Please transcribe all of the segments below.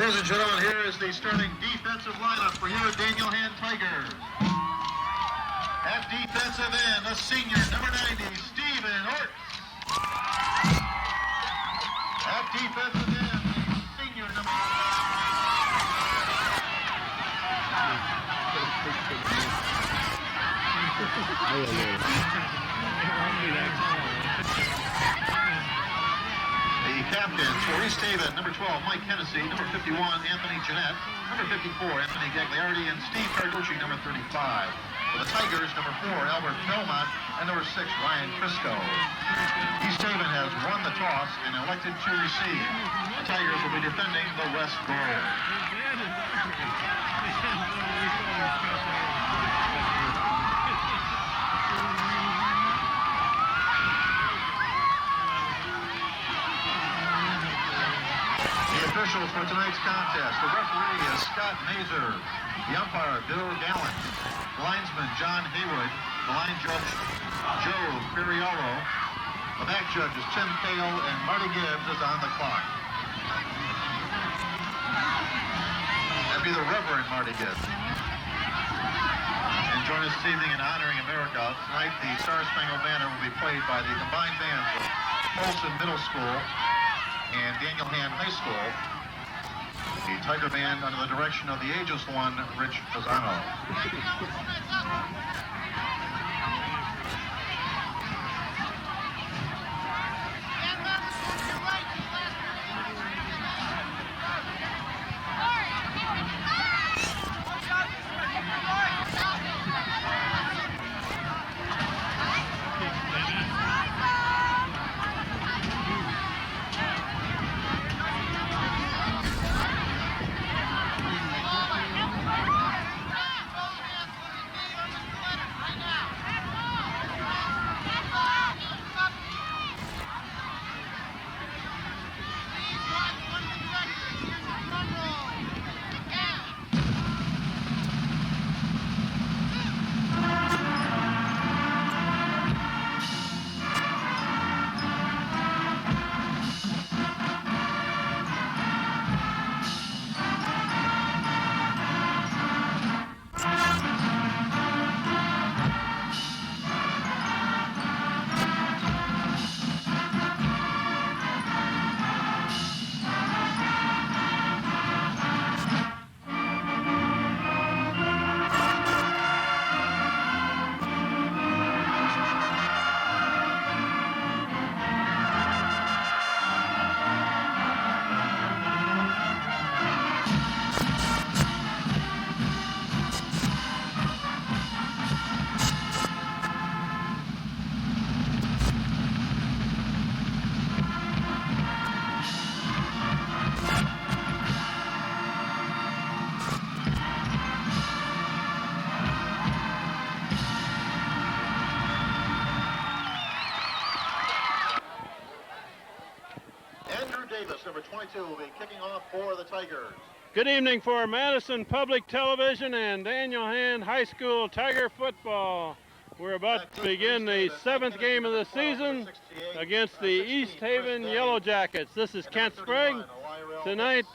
Ladies and gentlemen, here is the starting defensive lineup for your Daniel Hand Tigers. At defensive end, a senior, number 90, Stephen Orts. At defensive end, the senior, number... The captains for East Haven, number 12, Mike Hennessy, number 51, Anthony Jeanette, number 54, Anthony Gagliardi, and Steve Carducci, number 35. For the Tigers, number 4, Albert Belmont, and number 6, Ryan Crisco. East Haven has won the toss and elected to receive. The Tigers will be defending the West goal. Officials for tonight's contest. The referee is Scott Mazer. The umpire, Bill Gallant. The linesman, John Haywood. The line judge, Joe Periolo. The back judge is Tim Cale, and Marty Gibbs is on the clock. That'd be the Reverend Marty Gibbs. And join us this evening in honoring America. Tonight, the Star Spangled Banner will be played by the combined bands of Polson Middle School and Daniel Hand High School. The Tiger Band under the direction of the ageless one, Rich Fasano. Number 22 will be kicking off for the Tigers. Good evening for Madison Public Television and Daniel Hand High School Tiger football. We're about to begin the 7th game of the season against the East Haven Yellow Jackets. This is Kent Sprague. Tonight,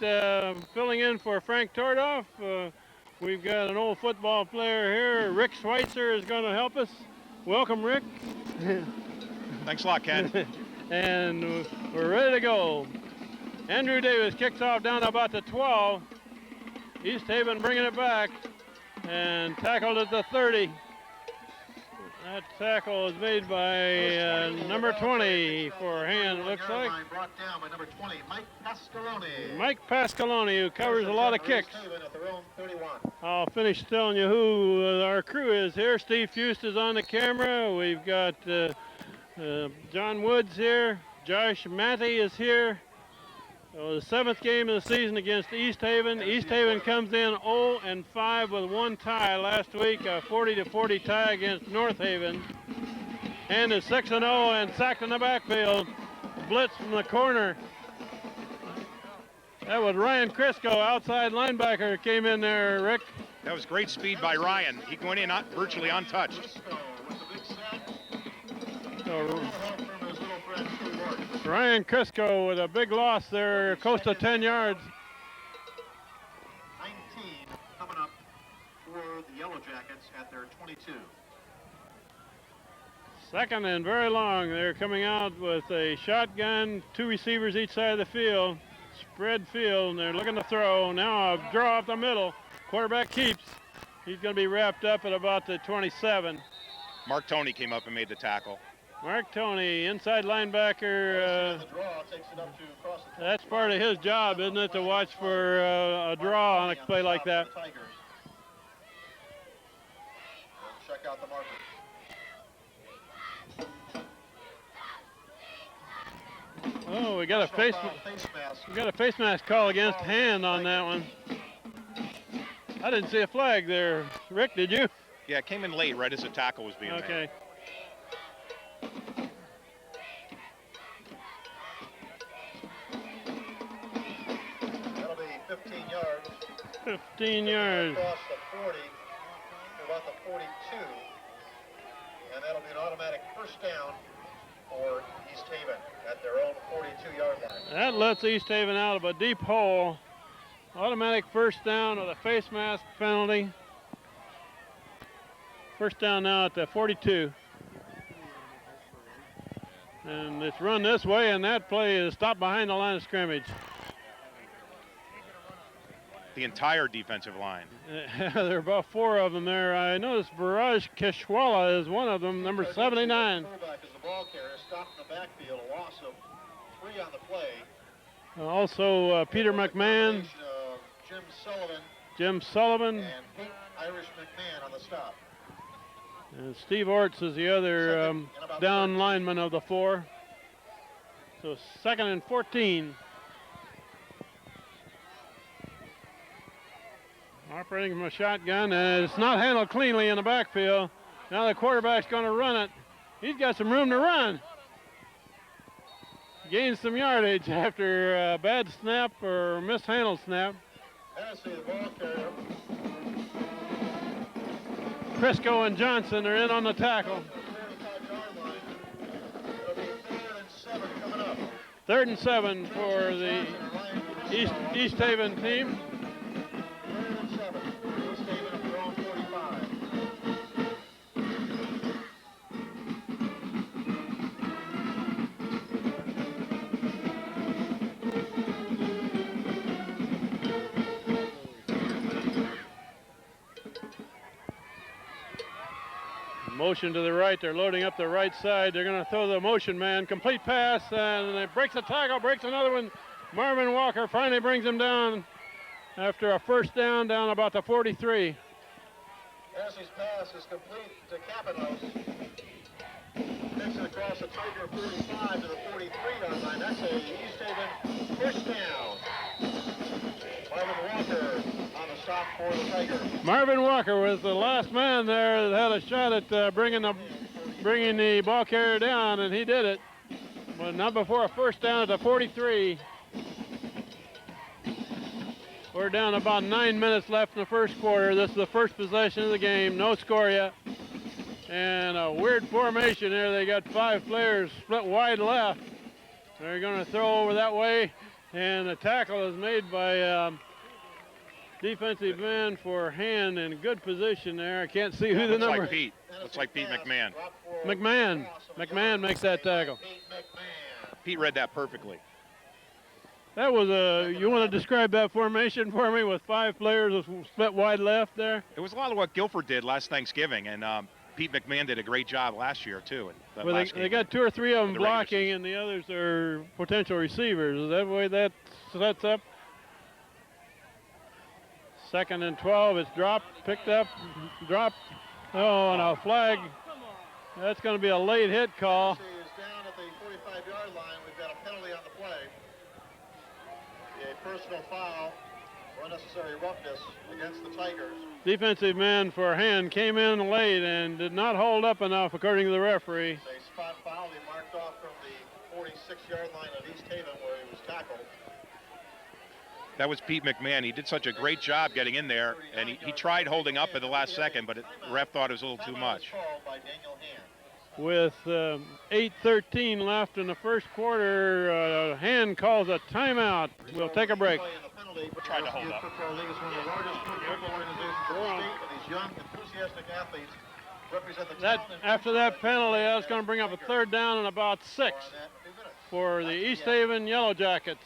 filling in for Frank Tordoff, we've got an old football player here. Rick Schweitzer is going to help us. Welcome, Rick. Thanks a lot, Ken. And we're ready to go. Andrew Davis kicks off down about the 12. East Haven bringing it back and tackled at the 30. That tackle is made by number 20 for Hand, it looks like. Brought down by number 20, Mike Pascaloni. Mike Pascaloni, who covers a lot of kicks. I'll finish telling you who our crew is here. Steve Fust is on the camera. We've got John Woods here. Josh Matty is here. The 7th game of the season against East Haven. East Haven comes in 0-5 with one tie last week, a 40-40 tie against North Haven. And is 6-0 and sacked in the backfield. Blitz from the corner. That was Ryan Crisco, outside linebacker, came in there, Rick. That was great speed by Ryan. He went in virtually untouched. Ryan Crisco with a big loss there, close to 10 yards. Jackets at their 22. Second and very long. They're coming out with a shotgun, 2 receivers each side of the field, spread field, and they're looking to throw. Now a draw up the middle. Quarterback keeps. He's going to be wrapped up at about the 27. Mark Tony came up and made the tackle. Mark Tony, inside linebacker. That's part of his job, isn't it, to watch for a draw on a play like that. Check out the marker. Oh, we got a face mask call against hand on that one. I didn't see a flag there. Rick, did you? Yeah, it came in late, right as the tackle was being made. Okay. That'll be 15 yards. 15 yards. Across the 40 to about the 42. And that'll be an automatic first down for East Haven at their own 42-yard line. That lets East Haven out of a deep hole. Automatic first down with a face mask penalty. First down now at the 42. And it's run this way, and that play is stopped behind the line of scrimmage. The entire defensive line. There are about 4 of them there. I noticed Barrage Keshwala is one of them, number 79. Fullback is the ball carrier, stopped in the backfield, a loss of 3 on the play. Also Peter McMahon, Jim Sullivan, and Pete Irish McMahon on the stop. And Steve Orts is the other down lineman of the 4. So 2nd and 14. Operating from a shotgun, and it's not handled cleanly in the backfield. Now the quarterback's going to run it. He's got some room to run. Gains some yardage after a bad snap or mishandled snap. Tennessee, the ball carrier. Crisco and Johnson are in on the tackle. 35-yard line. It'll be 3rd and 7 coming up. 3rd and 7 for the East Haven team. 3rd and 7. East Haven at their own 45. Motion to the right. They're loading up the right side. They're going to throw the motion man. Complete pass, and it breaks a tackle, breaks another one. Marvin Walker finally brings him down after a first down about the 43. Tennessee's pass is complete to Capanos. Takes it across the Tiger 45 to the 43-yard line. That's a East Haven first down. Marvin Walker on the stop for the Tigers. Marvin Walker was the last man there that had a shot at bringing the ball carrier down, and he did it. But not before a first down at the 43. We're down about 9 minutes left in the first quarter. This is the first possession of the game. No score yet. And a weird formation there. They got 5 players split wide left. They're going to throw over that way. And the tackle is made by defensive man for Hand in good position there. I can't see who the number. Like Pete. Looks like Pete McMahon. McMahon makes that tackle. Pete read that perfectly. That was you want to describe that formation for me with 5 players split wide left there? It was a lot of what Guilford did last Thanksgiving, and Pete McMahon did a great job last year, too. Well, they got 2 or 3 of them blocking, and the others are potential receivers. Is that the way that sets up? 2nd and 12. It's dropped, picked up, dropped. Oh, and a flag. That's going to be a late hit call. Is down at the 45-yard line. We've got a penalty on the play. A personal foul for unnecessary roughness against the Tigers. Defensive man for Hand came in late and did not hold up enough, according to the referee. A spot foul. He marked off from the 46-yard line of East Haven where he was tackled. That was Pete McMahon. He did such a great job getting in there, and he tried holding up at the last second, but the ref thought it was a little too much. With 8:13 left in the first quarter, Hand calls a timeout. We'll take a break. Tried to hold up. young, enthusiastic athletes represent the That town and after that penalty, that's going to bring up a third down and about 6 More on that in a few minutes. for the East Haven Yellow Jackets.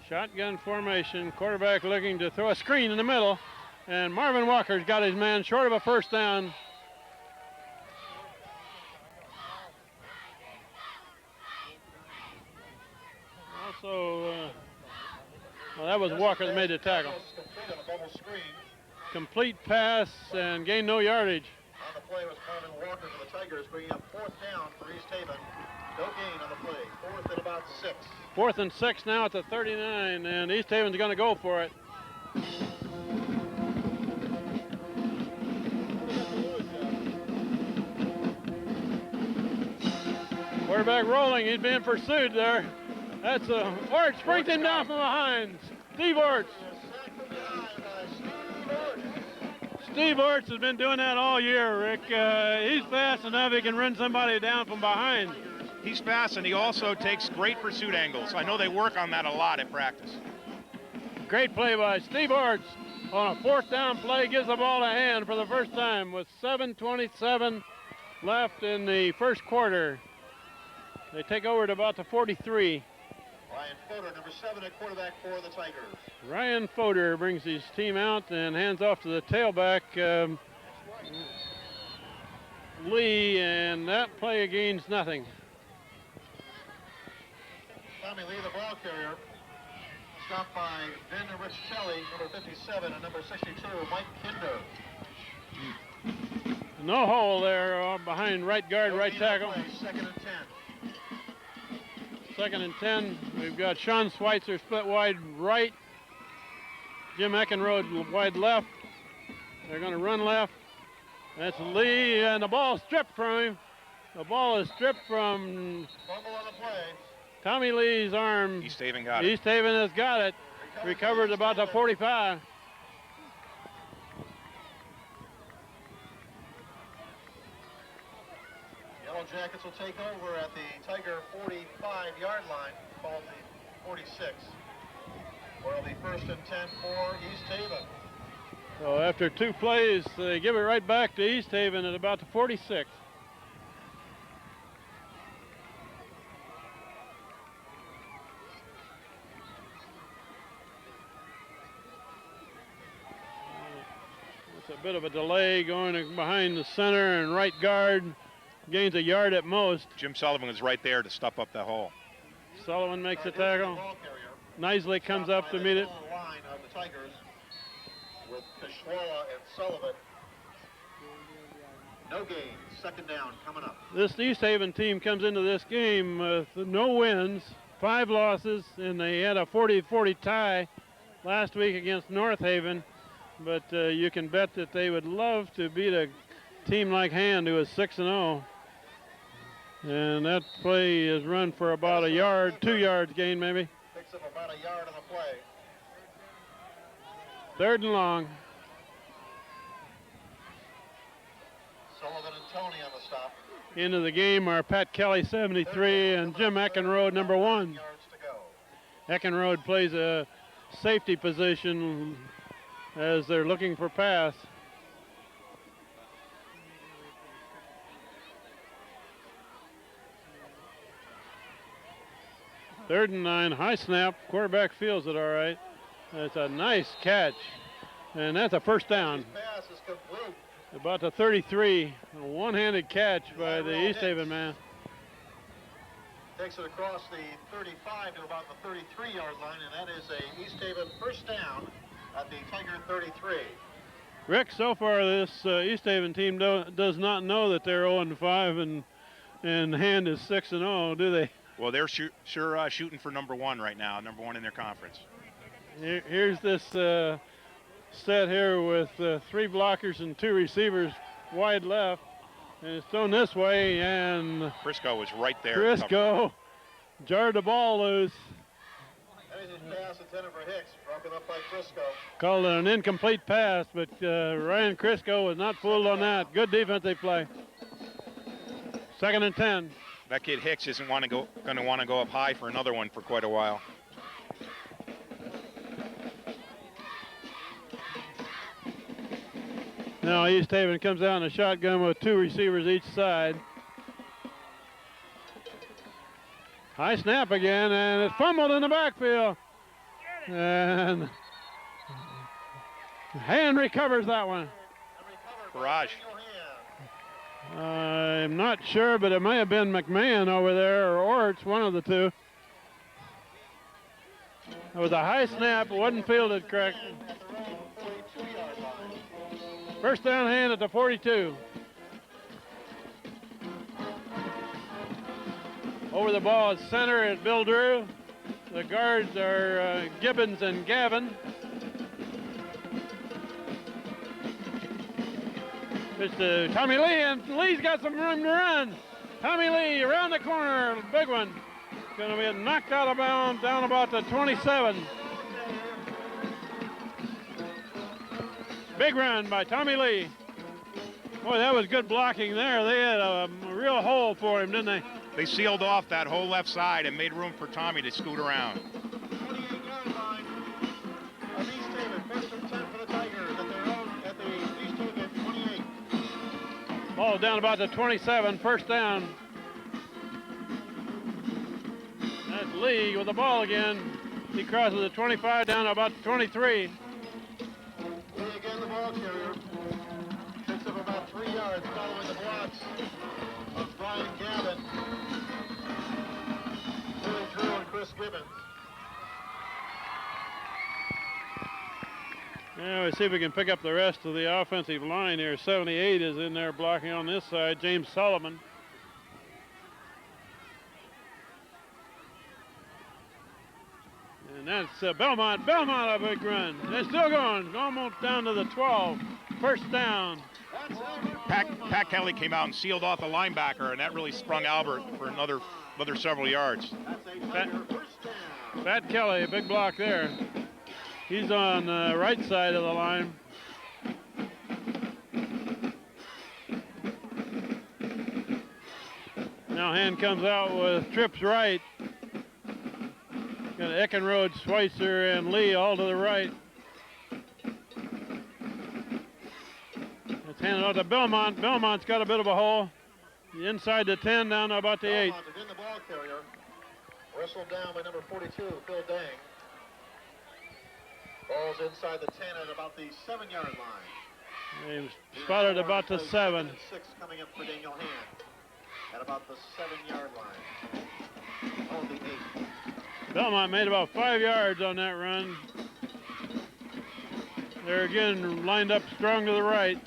Shotgun formation, quarterback looking to throw a screen in the middle, and Marvin Walker's got his man short of a first down. Also, well, that was Walker that made the tackle. Complete on a bubble screen. Complete pass and gained no yardage. On the play was Marvin Walker for the Tigers, bringing up 4th down for East Haven. No gain on the play. 4th and about 6. 4th and 6 now at the 39, and East Haven's going to go for it. Quarterback rolling, he's being pursued there. That's Orts brings him down from behind. Steve Orts. Steve Orts has been doing that all year, Rick. He's fast enough he can run somebody down from behind. He's fast, and he also takes great pursuit angles. I know they work on that a lot at practice. Great play by Steve Orts on a 4th down play, gives the ball to hand for the first time with 7:27 left in the first quarter. They take over at about the 43. Ryan Fodor, number 7 at quarterback for the Tigers. Ryan Fodor brings his team out and hands off to the tailback, Lee, and that play gains nothing. Tommy Lee, the ball carrier, stopped by Ben Richelli, number 57, and number 62, Mike Kinder. No hole there behind right guard, right tackle. Play, 2nd and 10. 2nd and 10. We've got Sean Schweitzer split wide right. Jim Eckenrode wide left. They're going to run left. That's Lee, and the ball stripped from him. The ball is stripped from Fumble on the play. Tommy Lee's arm. East Haven got it. East Haven has got it. Recovered about the 45. Yellow Jackets will take over at the Tiger 45-yard line, called the 46. Where it'll be 1st and 10 for East Haven. So after 2 plays, they give it right back to East Haven at about the 46. It's a bit of a delay going behind the center and right guard. Gains a yard at most. Jim Sullivan was right there to stuff up that hole. Sullivan makes the tackle. Knisley comes up to meet it. Line of the Tigers with Kishwala and Sullivan. No gain. 2nd down coming up. This East Haven team comes into this game with no wins, 5 losses, and they had a 40-40 tie last week against North Haven. But you can bet that they would love to beat a team like Hand, who is 6-0. And that play is run for about a yard, 2 yards gain maybe. Picks up about a yard on the play. 3rd and long. Sullivan and Tony on the stop. Into the game are Pat Kelly, 73, and Jim Eckenrode, number 1. Yards to go. Eckenrode plays a safety position as they're looking for pass. Third and 9, high snap, quarterback feels it all right. That's a nice catch, and that's a first down. Pass is complete. About the 33, a one-handed catch by the East Haven man. Takes it across the 35 to about the 33-yard line, and that is a East Haven first down at the Tiger 33. Rick, so far this East Haven team does not know that they're 0-5 and Hand is 6-0, do they? Well, they're sure shooting for number 1 right now, number 1 in their conference. Here's this set here with 3 blockers and 2 receivers wide left, and it's thrown this way, and Crisco was right there. Crisco jarred the ball loose. That is his pass intended for Hicks, broken up by Crisco. Called it an incomplete pass, but Ryan Crisco was not fooled on that. Good defensive play. 2nd and 10. That kid Hicks isn't going to want to go up high for another one for quite a while. Now East Haven comes out in a shotgun with 2 receivers each side. High snap again, and it's fumbled in the backfield. And Hand recovers that one. Barrage. I'm not sure, but it may have been McMahon over there or Orts, one of the two. It was a high snap, it wasn't fielded correct. First down Hand at the 42. Over the ball at center at Bill Drew. The guards are Gibbons and Gavin. It's to Tommy Lee, and Lee's got some room to run. Tommy Lee around the corner, big one. Going to be knocked out of bounds down about the 27. Big run by Tommy Lee. Boy, that was good blocking there. They had a real hole for him, didn't they? They sealed off that whole left side and made room for Tommy to scoot around. 28-yard line of East Haven. First and 10 for the Tigers at their own, at the East Haven 28. Ball down about the 27, first down. That's Lee with the ball again. He crosses the 25 down to about the 23. Lee again, the ball carrier. Picks up about 3 yards following the blocks of Brian Gavin, Billy Drew, and Chris Gibbons. Yeah, we see if we can pick up the rest of the offensive line here. 78 is in there blocking on this side. James Sullivan. And that's Belmont. Belmont, a big run. They're still going. Almost down to the 12. First down. Pat Kelly came out and sealed off the linebacker, and that really sprung Albert for another several yards. Pat Kelly, a big block there. He's on the right side of the line. Now Hand comes out with trips right. Got Eckenrode, Schweitzer, and Lee all to the right. It's handed out to Belmont. Belmont's got a bit of a hole. Inside the 10, down to about the 8. Belmont is in the ball carrier. Wrestled down by number 42, Phil Dang. Ball's inside the 10 at about the 7-yard line. They spotted about the 7. 6 coming up for Daniel Hand at about the 7-yard line. Oh, the 8. Belmont made about 5 yards on that run. They're again lined up strong to the right.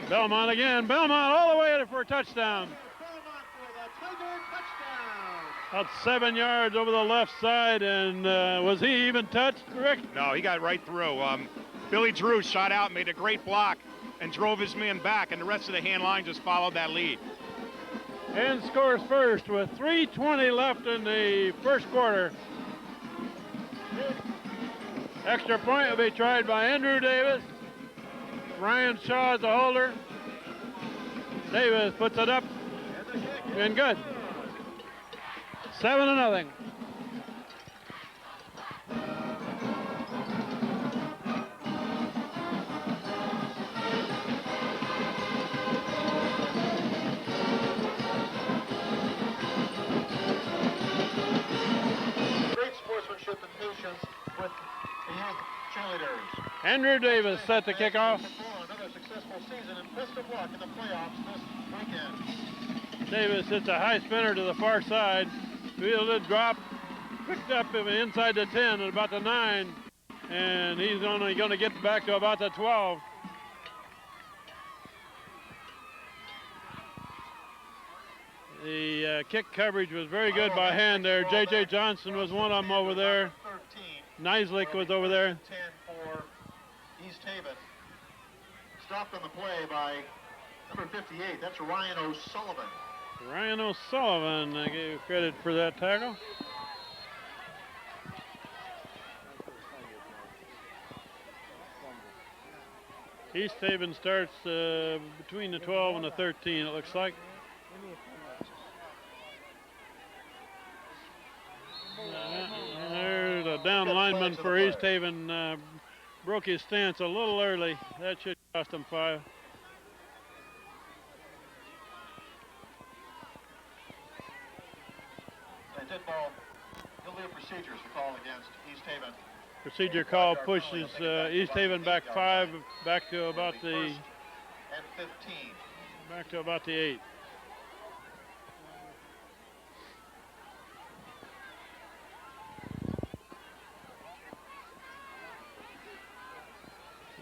Belmont again. Belmont all the way for a touchdown. Belmont for the Tiger touchdown. About 7 yards over the left side, and was he even touched, Rick? No, he got right through. Billy Drew shot out, made a great block, and drove his man back, and the rest of the Hand line just followed that lead. And scores first with 3:20 left in the first quarter. Extra point will be tried by Andrew Davis. Ryan Shaw is the holder. Davis puts it up and good. 7-0. Great sportsmanship and patience with the youth cheerleaders. Andrew Davis set the kickoff. Another successful season and best of luck in the playoffs this weekend. Davis hits a high spinner to the far side. Fielded, drop, picked up inside the 10 at about the 9. And he's only going to get back to about the 12. The kick coverage was very good by Hand there. J.J. Johnson was one of them over there. 13. Neislich was over there. 10 for East Haven. Stopped on the play by number 58. That's Ryan O'Sullivan. Ryan O'Sullivan, I gave credit for that tackle. East Haven starts between the 12 and the 13, it looks like. There's a down lineman for East Haven broke his stance a little early. That should cost him 5. They did ball illegal procedures to call against East Haven. Procedure call pushes East Haven back 5, back to about the and 15. back to about the 8.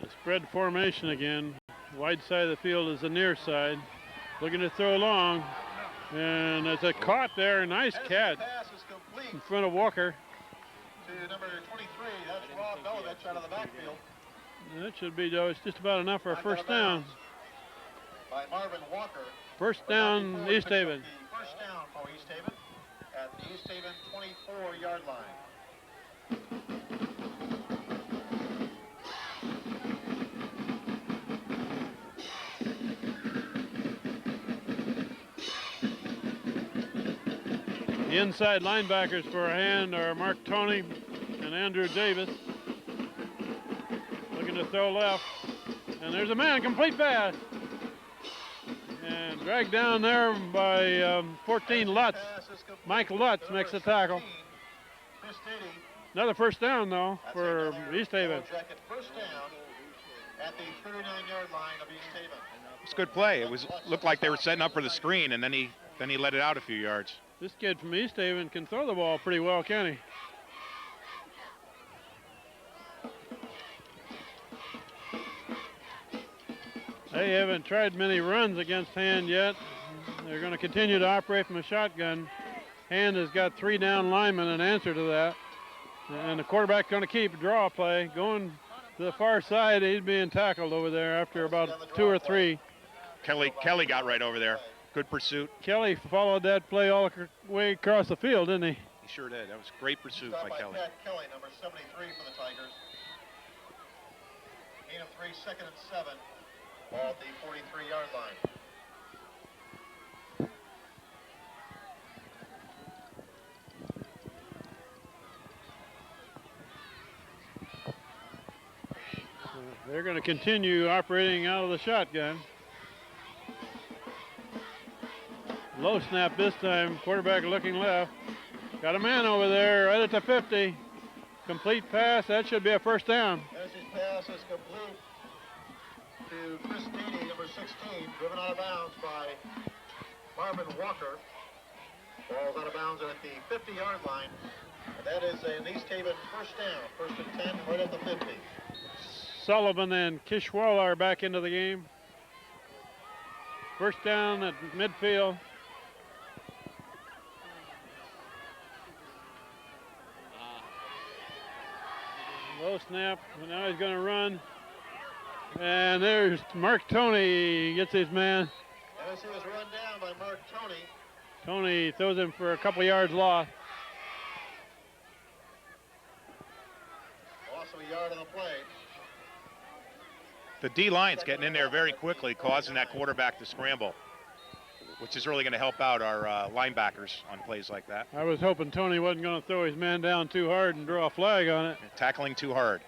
The spread formation again. Wide side of the field is the near side. Looking to throw long. And it's a caught there. Nice catch Pass is complete in front of Walker. to number 23. That's Rob Belovich out of the backfield. That should be, though, it's just about enough for a Knocked out first of down. bounds By Marvin Walker. First But not down, before East picks up Haven. the first down for East Haven at the East Haven 24-yard line. The inside linebackers for a hand are Mark Toney and Andrew Davis. Looking to throw left. And there's a man, complete pass. And dragged down there by 14 Lutz. Pass is complete Mike to Lutz number makes the tackle. 17, Chris Dady. Another first down, though, That's for another East Haven. Yellow Jacket first down at the 39-yard line of East Haven. It's a good play. It looked like they were setting up for the screen, and then he let it out a few yards. This kid from East Haven can throw the ball pretty well, can he? They haven't tried many runs against Hand yet. They're going to continue to operate from a shotgun. Hand has got 3 down linemen in answer to that. And the quarterback going to keep draw play. Going to the far side, he's being tackled over there after about 2 or 3. Kelly got right over there. Good pursuit. Kelly followed that play all the way across the field, didn't he? He sure did. That was great pursuit Stopped by Kelly. Pat Kelly, number 73 for the Tigers. Gain of 3, second and 7. Ball at the 43-yard line. They're going to continue operating out of the shotgun. Low snap this time. Quarterback looking left. Got a man over there right at the 50. Complete pass. That should be a first down. As his pass is complete to Chris Dady, number 16, driven out of bounds by Marvin Walker. Ball's out of bounds at the 50-yard line. And that is an East Haven first down. First and 10, right at the 50. Sullivan and Kishwala are back into the game. First down at midfield. Low snap, and now he's going to run. And there's Mark Toney, gets his man. As he was run down by Mark Toney. Toney throws him for a couple yards lost. Loss of a yard on the play. The D-line's getting in there very quickly, causing that quarterback to scramble, which is really going to help out our linebackers on plays like that. I was hoping Toney wasn't going to throw his man down too hard and draw a flag on it. Tackling too hard.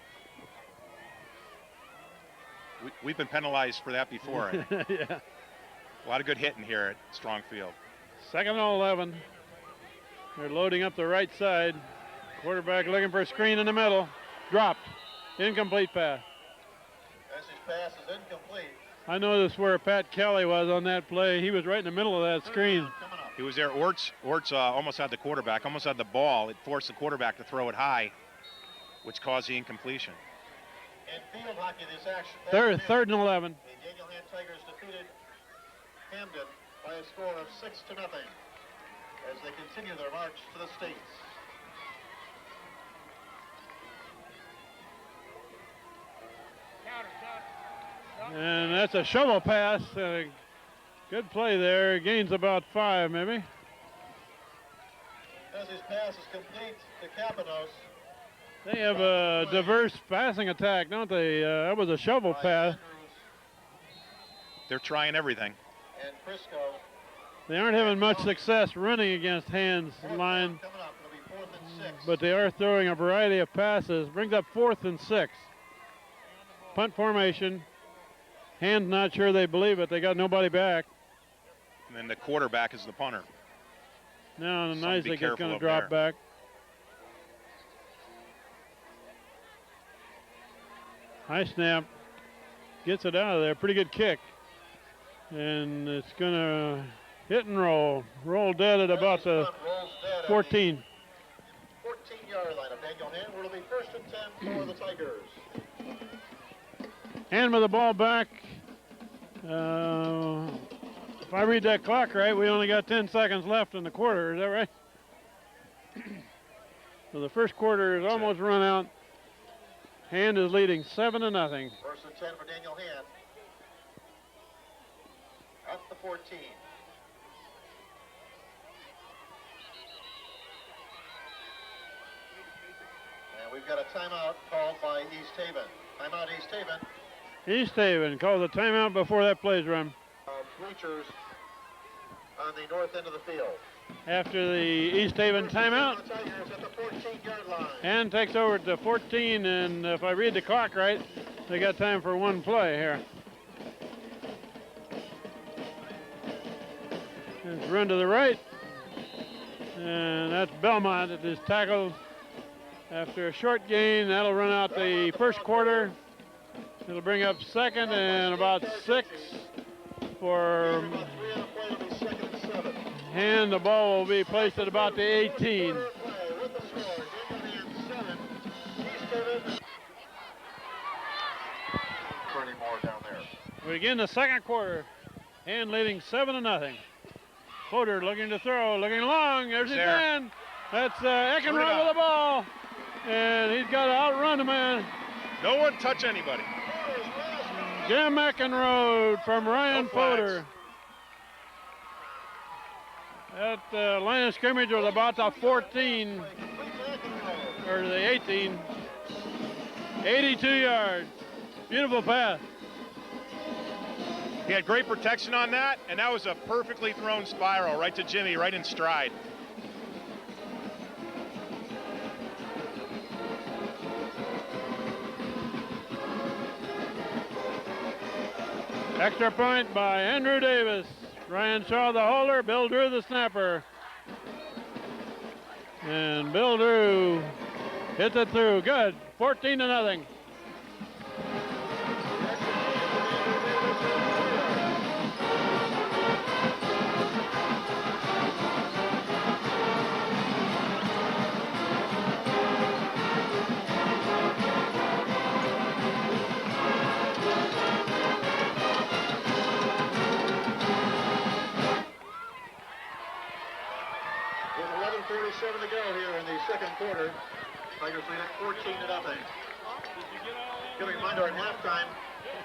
We've been penalized for that before. Yeah. A lot of good hitting here at Strongfield. Second and 11. They're loading up the right side. Quarterback looking for a screen in the middle. Dropped. Incomplete pass. As his pass is incomplete. I noticed where Pat Kelly was on that play. He was right in the middle of that screen. Coming up. He was there. Orts almost had the quarterback, almost had the ball. It forced the quarterback to throw it high, which caused the incompletion. In field hockey this action. Third and 11. The Daniel Hand Tigers defeated Hamden by a score of 6-0 as they continue their march to the States. And that's a shovel pass. Good play there. Gains about 5 maybe. As his pass is complete to Capanos. They have a diverse passing attack, don't they? That was a shovel pass. They're trying everything. And Frisco. They aren't having much success running against Hand's line. Coming up, it'll be 4th and 6. but they are throwing a variety of passes. Brings up 4th and 6. Punt formation. Hand's not sure they believe it. They got nobody back. And then the quarterback is the punter. Now Something to be Nizick is careful going to of drop there. back. High snap. Gets it out of there. Pretty good kick. And it's going to hit and roll. Roll dead at about the 14. 14-yard line of Daniel Hand. It'll be 1st and 10 for the Tigers. Hand with the ball back. If I read that clock right, we only got 10 seconds left in the quarter. Is that right? So the first quarter is almost run out. Hand is leading 7-0. 1st and 10 for Daniel Hand. At the 14. And we've got a timeout called by East Haven. Timeout East Haven. East Haven calls a timeout before that play's run. Bleachers on the north end of the field. After the East Haven timeout, The Tigers at the 14-yard line. Hand takes over at the 14, and if I read the clock right, they got time for one play here. It's run to the right, and that's Belmont that is tackled after a short gain. That'll run out the first quarter. It'll bring up second and about 6 for Hand. The ball will be placed at about the 18. 30 more down there. We begin the second quarter. Hand leading 7-0. Floater looking to throw, looking long. There's his man. That's Eckenrod with the ball. And he's got to outrun the man. No one touch anybody. Jim Eckenrod from Ryan No flags. Floater. That line of scrimmage was about the 14 or the 18. 82 yards. Beautiful pass. He had great protection on that, and that was a perfectly thrown spiral right to Jimmy, right in stride. Extra point by Andrew Davis. Ryan Shaw the holder, Bill Drew the snapper. And Bill Drew hits it through. Good. 14-0. With 11:37 to go here in the second quarter, Tigers lead at 14-0. Give a reminder at halftime,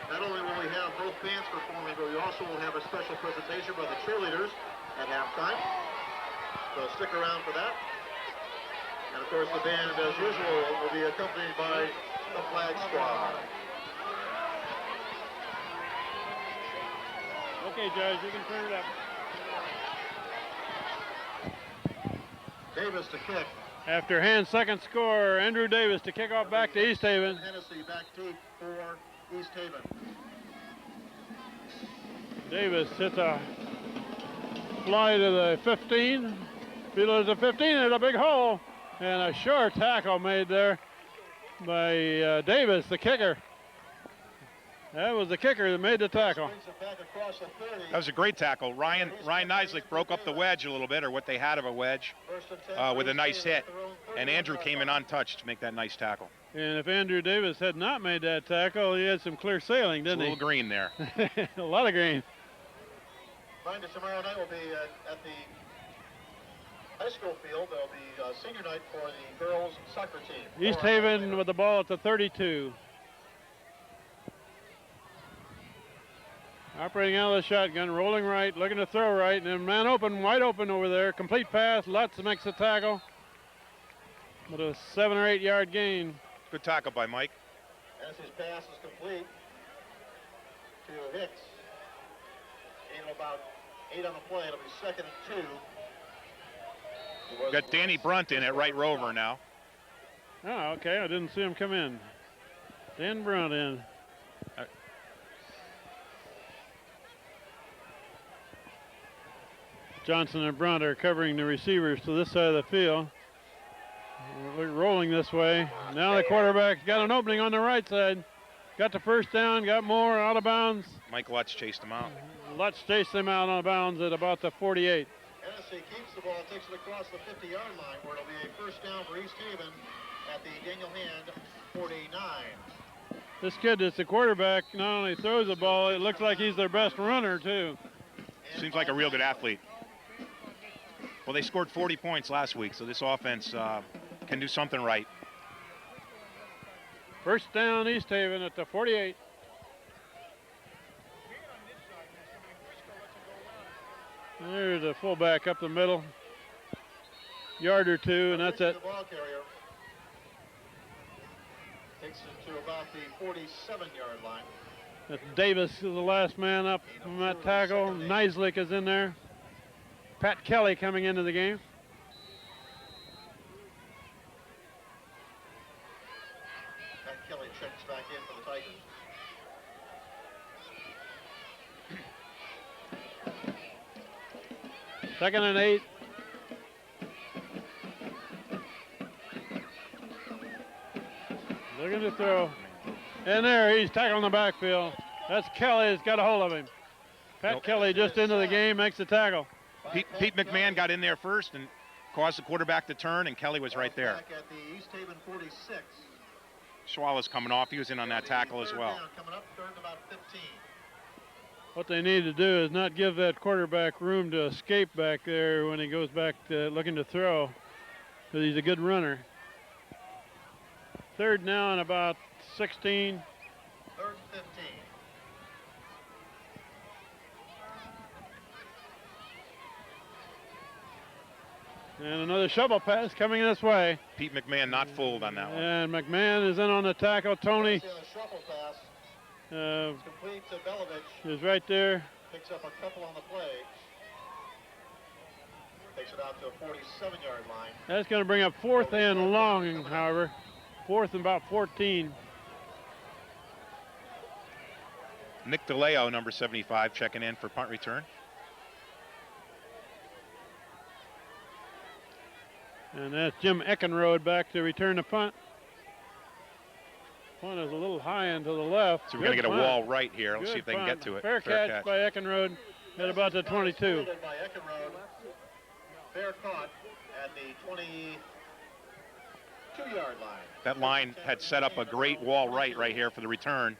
not only will we have both bands performing, but we also will have a special presentation by the cheerleaders at halftime. So stick around for that. And of course the band, as usual, will be accompanied by the Flag Squad. Okay, Judge, you can turn it up. Davis to kick. After Hand's second score, Andrew Davis to kick off back to East Haven. Hennessy back deep for East Haven. Davis hits a fly to the 15. Below the 15, there's a big hole. And a short tackle made there by Davis, the kicker. That was the kicker that made the tackle. Brings it back across the 30. That was a great tackle. Ryan Nizick broke up the wedge a little bit, or what they had of a wedge, First and 10 with a for nice East Haven hit. at their own And 31 Andrew came in untouched to make that nice tackle. And if Andrew Davis had not made that tackle, he had some clear sailing, It's a didn't little green there. he? A lot of green. Mind you, tomorrow night will be at the high school field. There'll be senior night for the girls soccer team. East Haven with the ball at the 32. Operating out of the shotgun, rolling right, looking to throw right, and then man open, wide open over there. Complete pass, Lutz makes the tackle. But a 7 or 8 yard gain. Good tackle by Mike. As his pass is complete to Hicks. Gain of about 8 on the play. It'll be 2nd and 2. We've got Danny Brunt in at right rover now. Oh, okay. I didn't see him come in. Dan Brunt in. Johnson and Brunt are covering the receivers to this side of the field. We're rolling this way. Now the quarterback's got an opening on the right side. Got the first down, got more out of bounds. Mike Lutz chased him out. Lutz chased him out on bounds at about the 48. Hennessy keeps the ball, takes it across the 50-yard line, where it'll be a first down for East Haven at the Daniel Hand 49. This kid that's the quarterback not only throws the ball, it looks like he's their best runner too. Seems like a real good athlete. Well, they scored 40 points last week, so this offense can do something right. First down, East Haven at the 48. There's a fullback up the middle. Yard or two, and that's it. The ball carrier takes it to about the 47-yard line. That's Davis is the last man up from that tackle. Neislick is in there. Pat Kelly coming into the game. Pat Kelly checks back in for the Tigers. Second and 8. Looking to throw. And there, he's tackling the backfield. That's Kelly has got a hold of him. Pat Kelly just into the game, makes the tackle. Pete McMahon got in there first and caused the quarterback to turn, and Kelly was right there. Back at the East Haven 46. Schwala's coming off. He was in on that tackle as well. Coming up, third and about 15. What they need to do is not give that quarterback room to escape back there when he goes back to looking to throw, because he's a good runner. Third now and about 16. Third and 15. And another shovel pass coming this way. Pete McMahon not fooled on that one. And McMahon is in on the tackle. Tony The shuffle pass is complete to Belovich. right there. Picks up a couple on the play. Takes it out to a 47-yard line. That's going to bring up fourth and long, however. Fourth and about 14. Nick DeLeo, number 75, checking in for punt return. And that's Jim Eckenrode back to return the punt. Punt is a little high and to the left. So we're going to get a Good wall punt. right here. Let's see Good if they can punt. get to it. Fair catch by Eckenrode at about the 22. Fielded by Eckenrode. Fair caught at the 22-yard line. That line had set up a great wall right here for the return.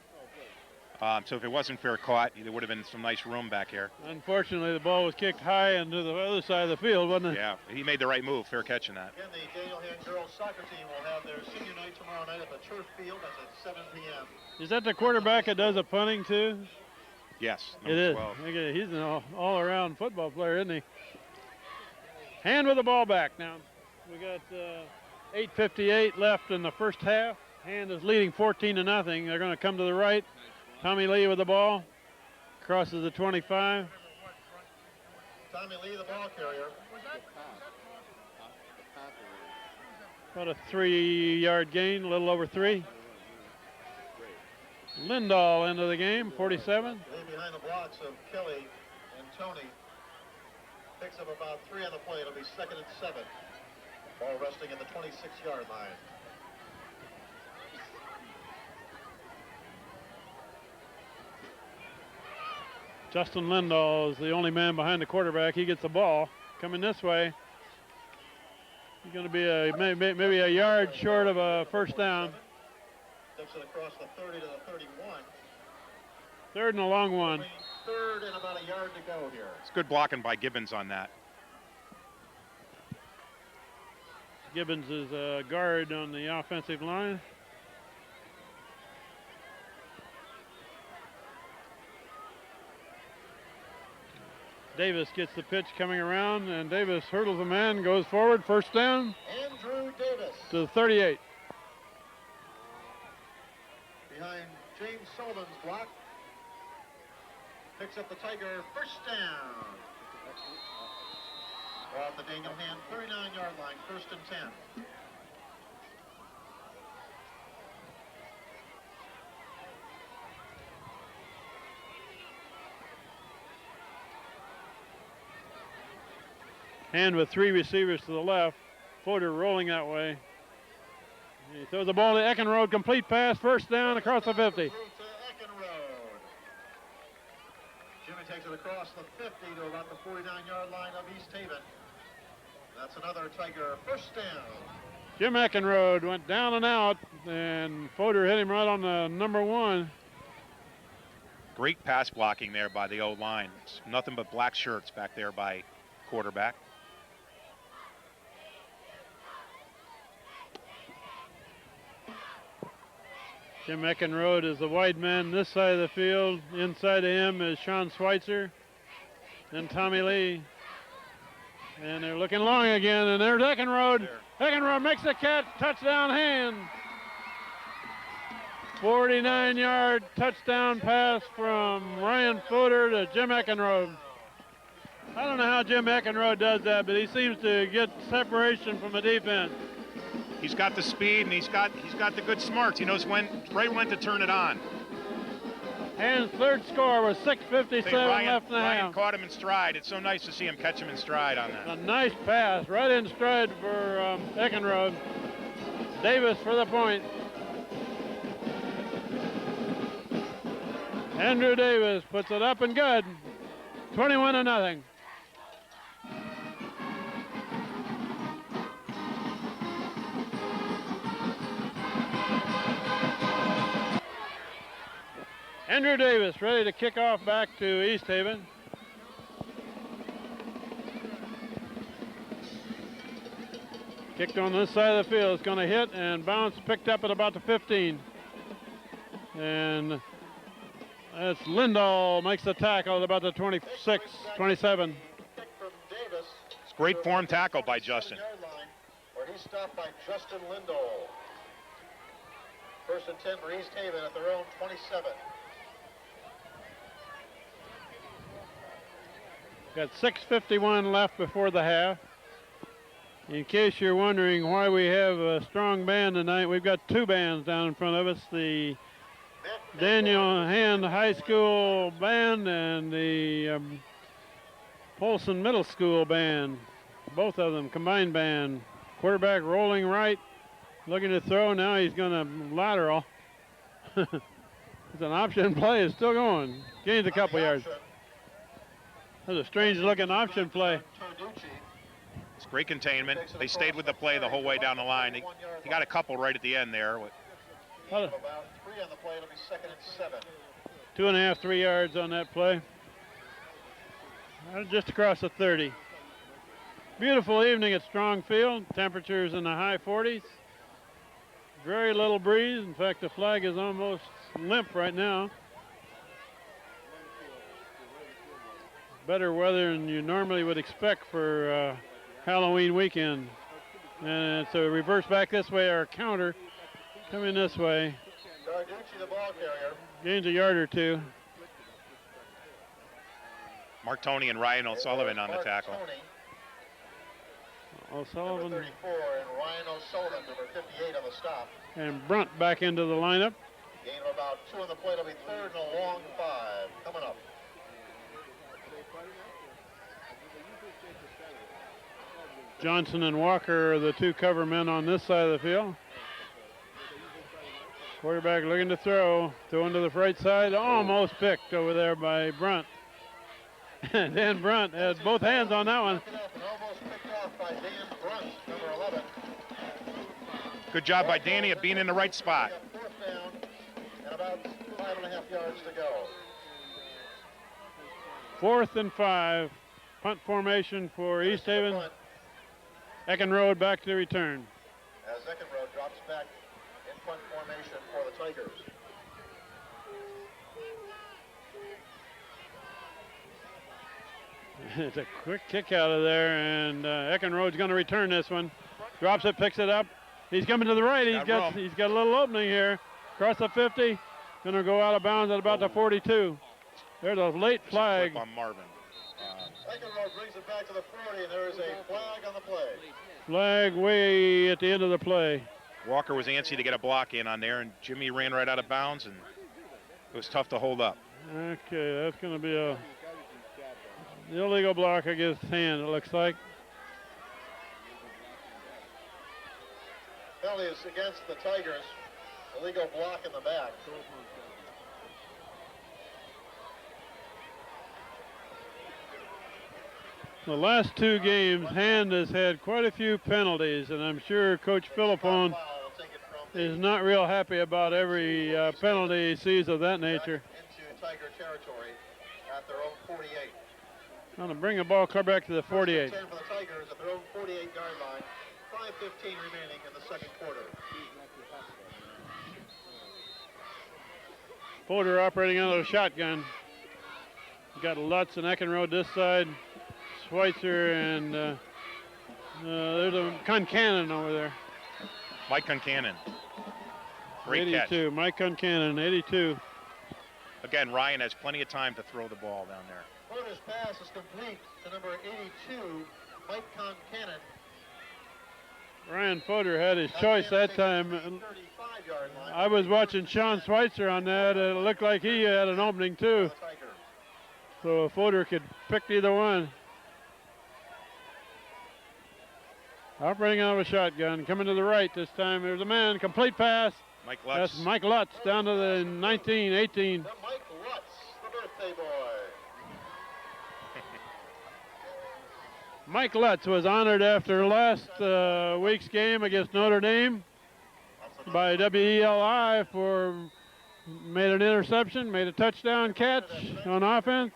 So if it wasn't fair caught, there would have been some nice room back here. Unfortunately, the ball was kicked high into the other side of the field, wasn't it? Yeah, he made the right move, fair catching that. Again, the Daniel Hand girls soccer team will have their senior night tomorrow night at the turf field. That's at 7 p.m. Is that the quarterback that does the punting too? Yes, It is. 12. Look at- He's an all-around football player, isn't he? Hand with the ball back now. We got 8:58 left in the first half. Hand is leading 14-0. They're going to come to the right. Tommy Lee with the ball. Crosses the 25. Tommy Lee, the ball carrier. About a 3-yard gain, a little over 3. Lindahl into the game, 47. Lee behind the blocks of Kelly and Tony. Picks up about 3 on the play. It'll be 2nd and 7. Ball resting at the 26-yard line. Justin Lindahl is the only man behind the quarterback. He gets the ball coming this way. He's going to be maybe a yard short of a first down. Takes it across the 30 to the 31. Third and a long one. Third and about a yard to go here. It's good blocking by Gibbons on that. Gibbons is a guard on the offensive line. Davis gets the pitch coming around, and Davis hurdles a man, goes forward, first down Andrew Davis to the 38. behind James Sullivan's block. Picks up the Tiger first down. Ball at the Daniel Hand 39-yard line, 1st and 10. Hand with 3 receivers to the left. Fodor rolling that way. He throws the ball to Eckenrode, complete pass, 1st down across the 50. Jimmy takes it across the 50 to about the 49-yard line of East Haven. That's another Tiger 1st down. Jim Eckenrode went down and out, and Fodor hit him right on the number 1. Great pass blocking there by the O-line. It's nothing but black shirts back there by quarterback. Jim Eckenrode is the wide man this side of the field. Inside of him is Sean Schweitzer and Tommy Lee. And they're looking long again, and there's Eckenrode. Eckenrode makes the catch, touchdown Hand. 49-yard touchdown pass from Ryan Fodor to Jim Eckenrode. I don't know how Jim Eckenrode does that, but he seems to get separation from the defense. He's got the speed and he's got the good smarts. He knows when to turn it on. Hand's 3rd score with 6:57 left in the Ryan half. caught him in stride. It's so nice to see him catch him in stride on that. A nice pass, right in stride for Eckenrode. Davis for the point. Andrew Davis puts it up and good. 21-0. Andrew Davis ready to kick off back to East Haven. Kicked on this side of the field. It's going to hit and bounce, picked up at about the 15. And that's Lindahl makes the tackle at about the 26, 27. It's great form tackle by Justin. Where he's stopped by Justin Lindahl. 1st and 10 for East Haven at their own 27. Got 6:51 left before the half. In case you're wondering why we have a strong band tonight, we've got 2 bands down in front of us. The Daniel Hand High School band and the Polson Middle School band. Both of them combined band. Quarterback rolling right, looking to throw. Now he's going to lateral. It's an option play. It's still going. Gains a couple yards. That's a strange looking option play. It's great containment. They stayed with the play the whole way down the line. He got a couple right at the end there. About 3 on the play. It'll be 2nd and 7. 2.5, 3 yards on that play. Just across the 30. Beautiful evening at Strong Field. Temperatures in the high 40s. Very little breeze. In fact, the flag is almost limp right now. Better weather than you normally would expect for Halloween weekend. And it's a reverse back this way, our counter coming this way. Carducci, the ball carrier. Gains a yard or 2. Mark Tony and Ryan O'Sullivan on the tackle. O'Sullivan. Number 34 and Ryan O'Sullivan, number 58 on the stop. And Brunt back into the lineup. Gain of about 2 on the play. It'll be 3rd and a long 5 coming up. Johnson and Walker are the 2 cover men on this side of the field. Quarterback looking to throw. Throwing to the right side. Almost picked over there by Brunt. And Dan Brunt had both hands on that one. Almost picked off by Dan Brunt, number 11. Good job by Danny of being in the right spot. 4th down and about 5.5 yards to go. 4th and 5. Punt formation for East Haven. Eckenrode back to return. As Eckenrode drops back in punt formation for the Tigers. It's a quick kick out of there, and Eckenrode's going to return this one. Drops it, picks it up. He's coming to the right. He's got a little opening here. Across the 50. Going to go out of bounds at about the 42. There's a late flag. On Marvin. brings it back to the 40, and there is a flag on the play. Flag way at the end of the play. Walker was antsy to get a block in on there, and Jimmy ran right out of bounds, and it was tough to hold up. Okay, that's going to be a illegal block against hand, it looks like. Penalty is against the Tigers. Illegal block in the back. The last two games, Hand has had quite a few penalties, and I'm sure Coach Philippone is not real happy about every penalty he sees of that nature. Into Tiger territory at their own 48. Going to bring the ball clear back to the 48. 10 for the Tigers at their own 48-yard line. 5:15 remaining in the second quarter. Porter operating out of a shotgun. Got Lutz and Eckenrode this side. Schweitzer and there's a Concannon over there. Mike Concannon. Great 82. catch. Mike Concannon, 82. Again, Ryan has plenty of time to throw the ball down there. Porter's pass is complete to number 82, Mike Concannon. Ryan Fodor had his choice that time. 35-yard line. I was watching Sean Schweitzer on that. It looked like he had an opening too. So Fodor could pick either one. Operating out of a shotgun, coming to the right this time. There's a man, complete pass. Mike Lutz. That's Mike Lutz down to the 19, 18. The Mike Lutz, the birthday boy. Mike Lutz was honored after last week's game against Notre Dame by WELI for made an interception, made a touchdown catch on offense.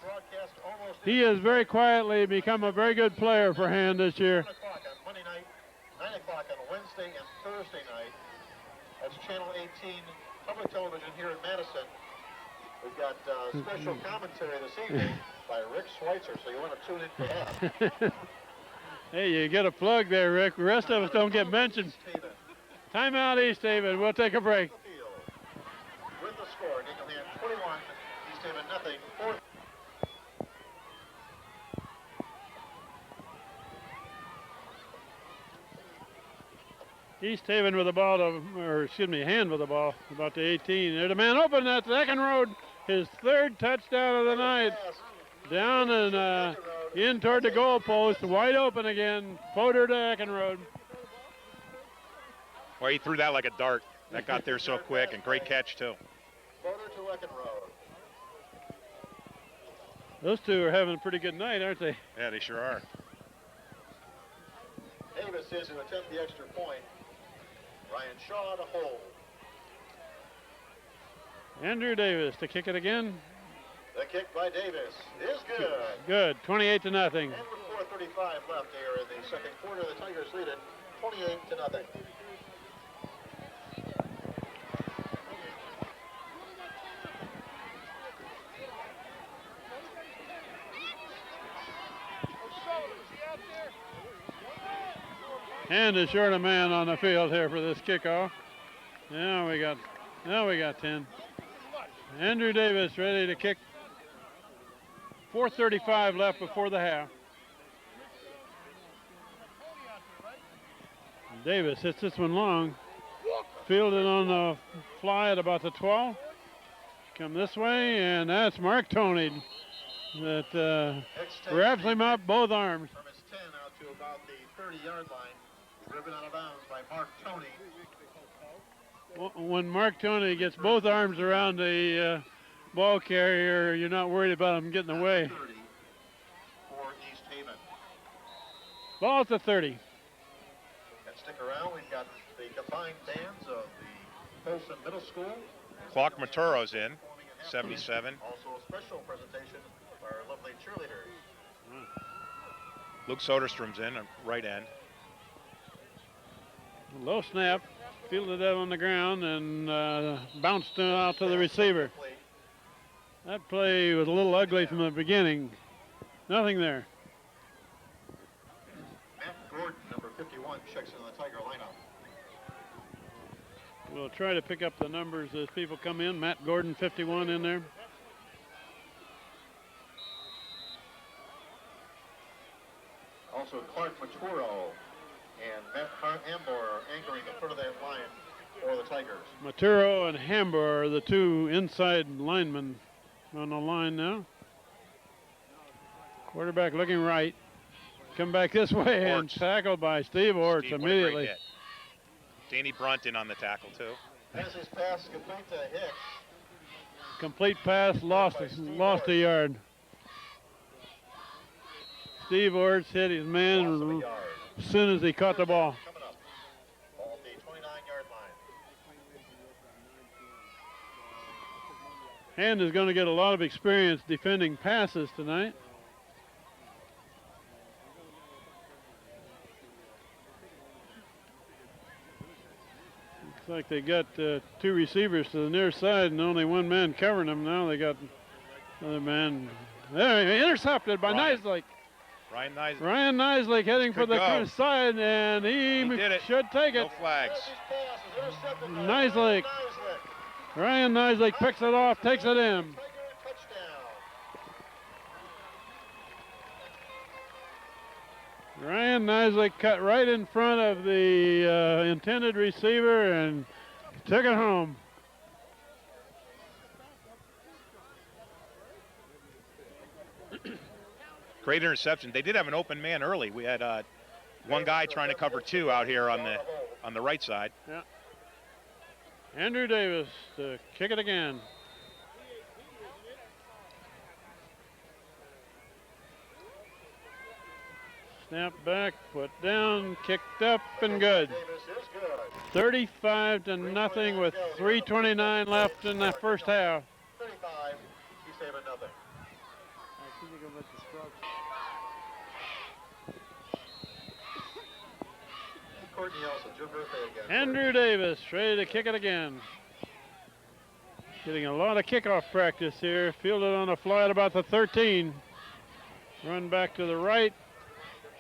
He has very quietly become a very good player for Hand this year. 9 o'clock on Monday night, 9 o'clock on Wednesday and Thursday night. That's Channel 18 public television here in Madison. We've got special commentary this evening by Rick Schweitzer, so you want to tune in for that. Hey, you get a plug there, Rick. The rest of us don't get mentioned. Timeout, East Haven. We'll take a break. With the score, Dingleham 21, East Haven nothing. Fourth. East Haven with the ball, Hand with the ball, about the 18. There's a man open, that's Eckenrode, his third touchdown of the night. Down and in toward the goalpost, wide open again, Fodor to Eckenrode. Well, he threw that like a dart. That got there so quick, and great catch, too. Fodor to Eckenrode. Those two are having a pretty good night, aren't they? Yeah, they sure are. Davis is to attempt the extra point. Ryan Shaw to hold. Andrew Davis to kick it again. The kick by Davis is good. Good, 28-0. And with 4:35 left here in the second quarter, the Tigers lead it 28-0. Hand is short a man on the field here for this kickoff. Now we got 10. Andrew Davis ready to kick. 4:35 left before the half. Davis hits this one long. Fielded on the fly at about the 12. Come this way, and that's Mark Toney that wraps him up both arms. From his 10 out to about the 30-yard line. Driven out of bounds by Mark Toney. When Mark Toney gets both arms around the ball carrier, you're not worried about him getting away. 30 for East Haven. Ball at the 30. And stick around, we've got the combined bands of the Folsom Middle School. Clark Maturo's in, 77. Also a special presentation by our lovely cheerleaders. Luke Soderstrom's in, right end. Low snap, fielded that on the ground and bounced out to the receiver. That play was a little ugly from the beginning. Nothing there. Matt Gordon, number 51, checks in the Tiger lineup. We'll try to pick up the numbers as people come in. Matt Gordon, 51 in there. also Clark Maturo and Matt Amber are anchoring the front of that line for the Tigers. Maturo and Hamber are the two inside linemen on the line now. Quarterback looking right. Come back this way and Orts. tackled by Steve Orts Steve, what a great immediately. hit. Danny Brunt in on the tackle, too. Passes pass complete to Hicks. Complete pass, lost a yard. Steve Orts hit his man as soon as he caught the ball. Coming up. Ball at the 29-yard line. Hand is going to get a lot of experience defending passes tonight. Looks like they got two receivers to the near side and only one man covering them. Now they got another man. There, intercepted by Nislake. Ryan Nislake. Ryan Nislake heading for Good the go. side, and he did it. should take it. No flags. Nislake. Ryan Nislake picks it off, takes it in. Ryan Nislake cut right in front of the intended receiver and took it home. Great interception. They did have an open man early. We had one guy trying to cover two out here on the right side. Yeah. Andrew Davis to kick it again. Snap back, put down, kicked up, and good. 35-0 with 3:29 left in the first half. 35, he's saving nothing. Courtney Elson, your birthday again. Andrew Davis ready to kick it again. Getting a lot of kickoff practice here. Fielded on a fly at about the 13. Run back to the right.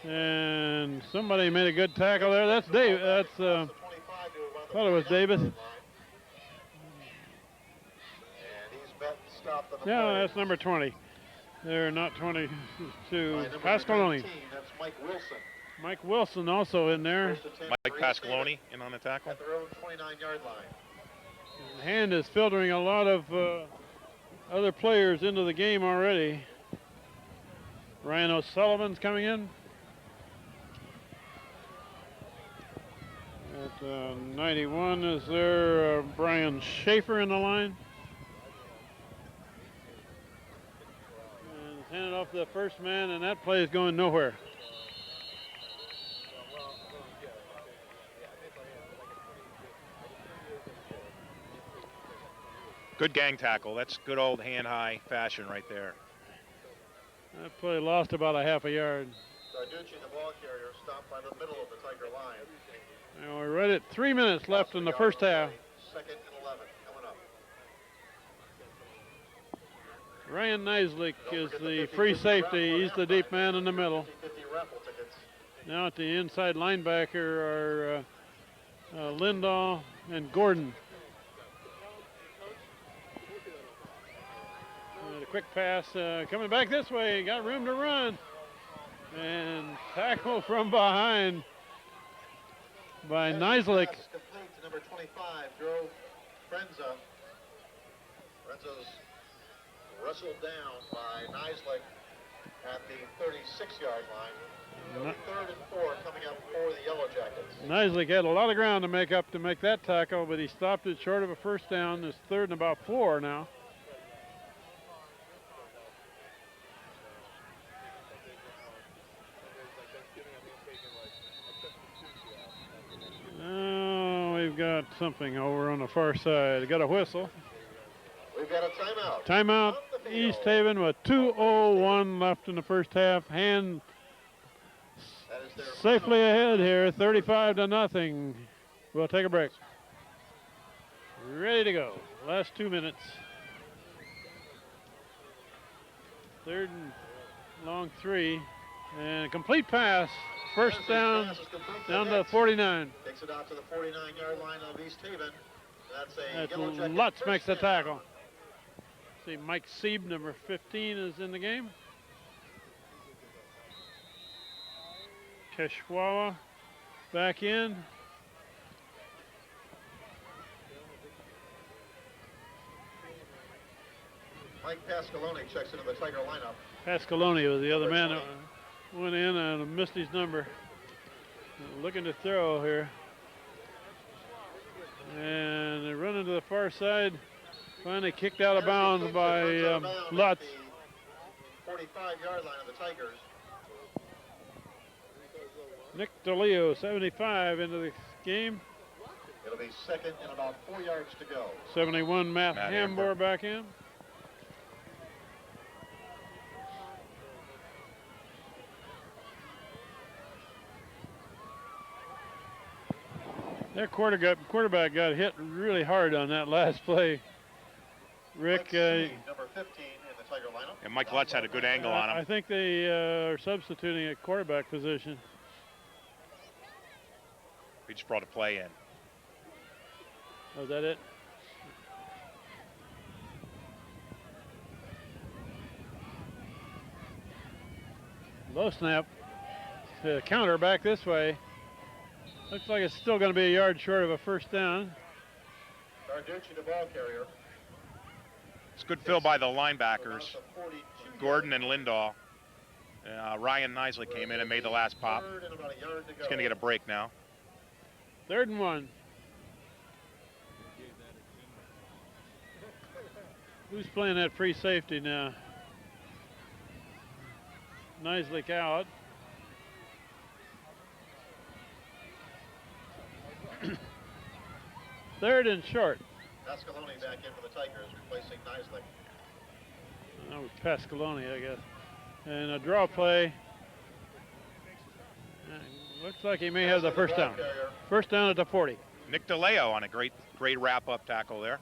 And somebody made a good tackle there. That's Dave. That's thought it was Davis. Yeah, that's number 20. They're not 22. Pasqualoni. That's Mike Wilson. Mike Wilson also in there. Mike Pasqualoni in on the tackle. At their own 29-yard line. Hand is filtering a lot of other players into the game already. Ryan O'Sullivan's coming in. At 91 is there Brian Schaefer in the line. And it's handed off to the first man, and that play is going nowhere. Good gang tackle. That's good old hand-high fashion right there. That play lost about a half a yard. Darducci, the ball carrier, stopped by the middle of the Tiger line. And we're right at 3 minutes left in the first half. Second and 11 coming up. Ryan Nislake is the free safety. He's the deep man in the middle. 50 raffle tickets. Now at the inside linebacker are Lindahl and Gordon. And a quick pass coming back this way. Got room to run. And tackle from behind by Nislake. Pass is complete to number 25, Drew Frenza. Frenza's wrestled down by Nislake at the 36-yard line. It'll be 3rd and 4 coming up for the Yellow Jackets. Nislake had a lot of ground to make up to make that tackle, but he stopped it short of a first down. It's 3rd and about 4 now. Oh, we've got something over on the far side. Got a whistle. We've got a timeout. Timeout, East Haven with 2:01 left in the first half. Hand That is their safely ahead here, 35-0. We'll take a break. Ready to go. Last 2 minutes. 3rd and long 3. And a complete pass. First down, pass is complete down to Hicks. 49. Takes it out to the 49-yard line of East Haven. That's a That's Yellow Jacket Lutz first makes the down. tackle. See, Mike Sieb, number 15, is in the game. Keshwawa back in. Mike Pascaloni checks into the Tiger lineup. Pascaloni was the other man that went in and missed his number. Looking to throw here. And they run into the far side. Finally kicked out of bounds by Lutz. 45-yard line of the Tigers. Nick DeLeo, 75 into the game. It'll be second and about 4 yards to go. 71, Matt Hambor back in. Their quarterback got hit really hard on that last play. Rick. Number 15 in the Tiger lineup. And Mike Lutz had a good angle on him. I think they are substituting at quarterback position. We just brought a play in. Oh, is that it? Low snap. Counter back this way. Looks like it's still going to be a yard short of a first down. Carducci, the ball carrier. It's good fill by the linebackers, Gordon and Lindahl. Ryan Nisley came in and made the last pop. He's going to get a break now. 3rd and 1. Who's playing that free safety now? Nisley out. Third and short. Pascaloni back in for the Tigers, replacing Nisley. That was Pascaloni, I guess. And a draw play. Looks like he may have the first down. First down at the 40. Nick DeLeo on a great wrap-up tackle there.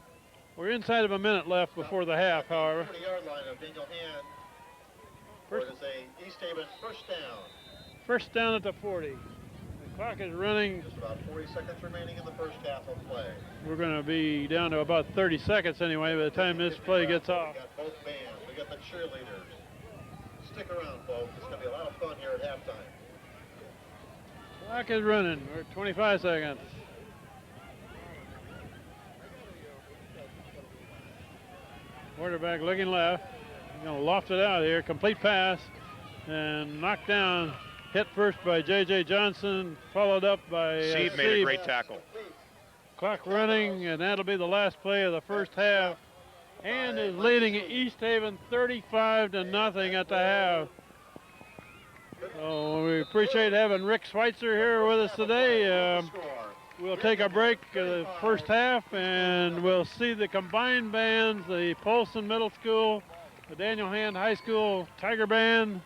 We're inside of a minute left before the half, however. 40-yard line of Daniel Hand. It is a East Haven first down. First down at the 40. The clock is running. Just about 40 seconds remaining in the first half of play. We're going to be down to about 30 seconds anyway by the time this play gets off. We got both bands. We got the cheerleaders. Stick around, folks. It's going to be a lot of fun here at halftime. Clock is running. We're at 25 seconds. Quarterback looking left. He's going to loft it out here. Complete pass. And knocked down. Hit first by J.J. Johnson. Followed up by Steve made a great tackle. Clock running. And that'll be the last play of the first half. And is leading East Haven 35-0 at the half. So we appreciate having Rick Schweitzer here with us today. We'll take a break the first half, and we'll see the combined bands, the Polson Middle School, the Daniel Hand High School Tiger Band,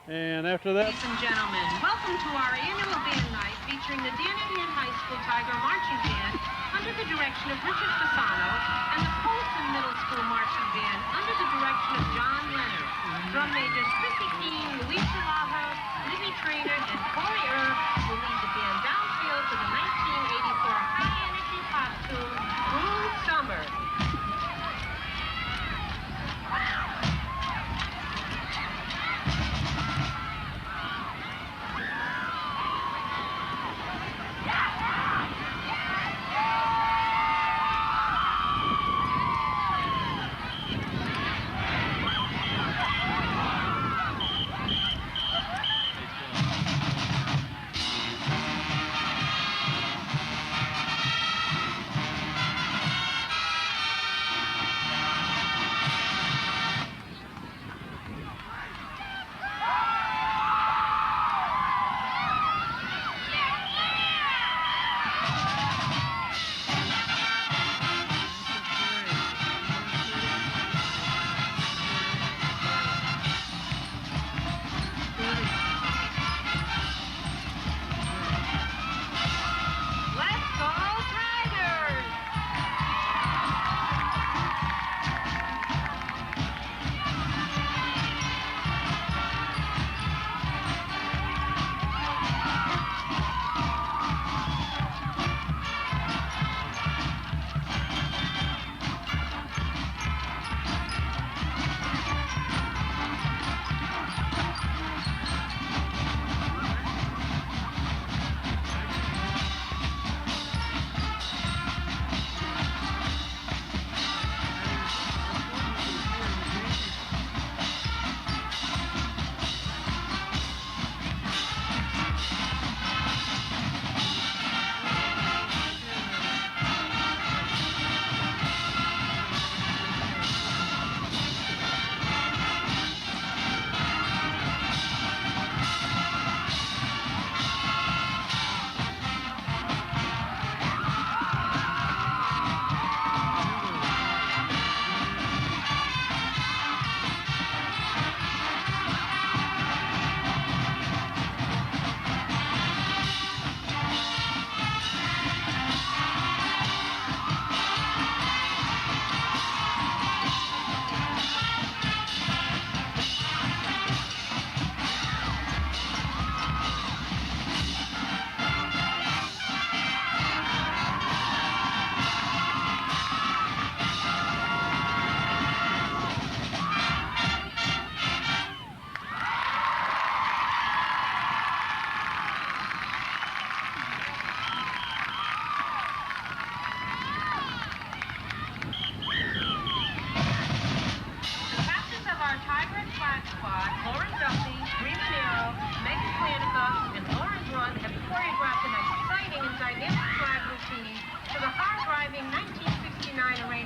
and after that... Ladies and gentlemen, welcome to our annual band night featuring the Daniel Hand High School Tiger Marching Band under the direction of Richard Fasano and the Polson Middle School Marching Band under the direction of John Leonard. Drum majors Chrissy Keene, Luis Salaha, Libby Traynor, and Corey Erb will lead the band downfield to the 1984 high-energy pop tune, Smooth Summer.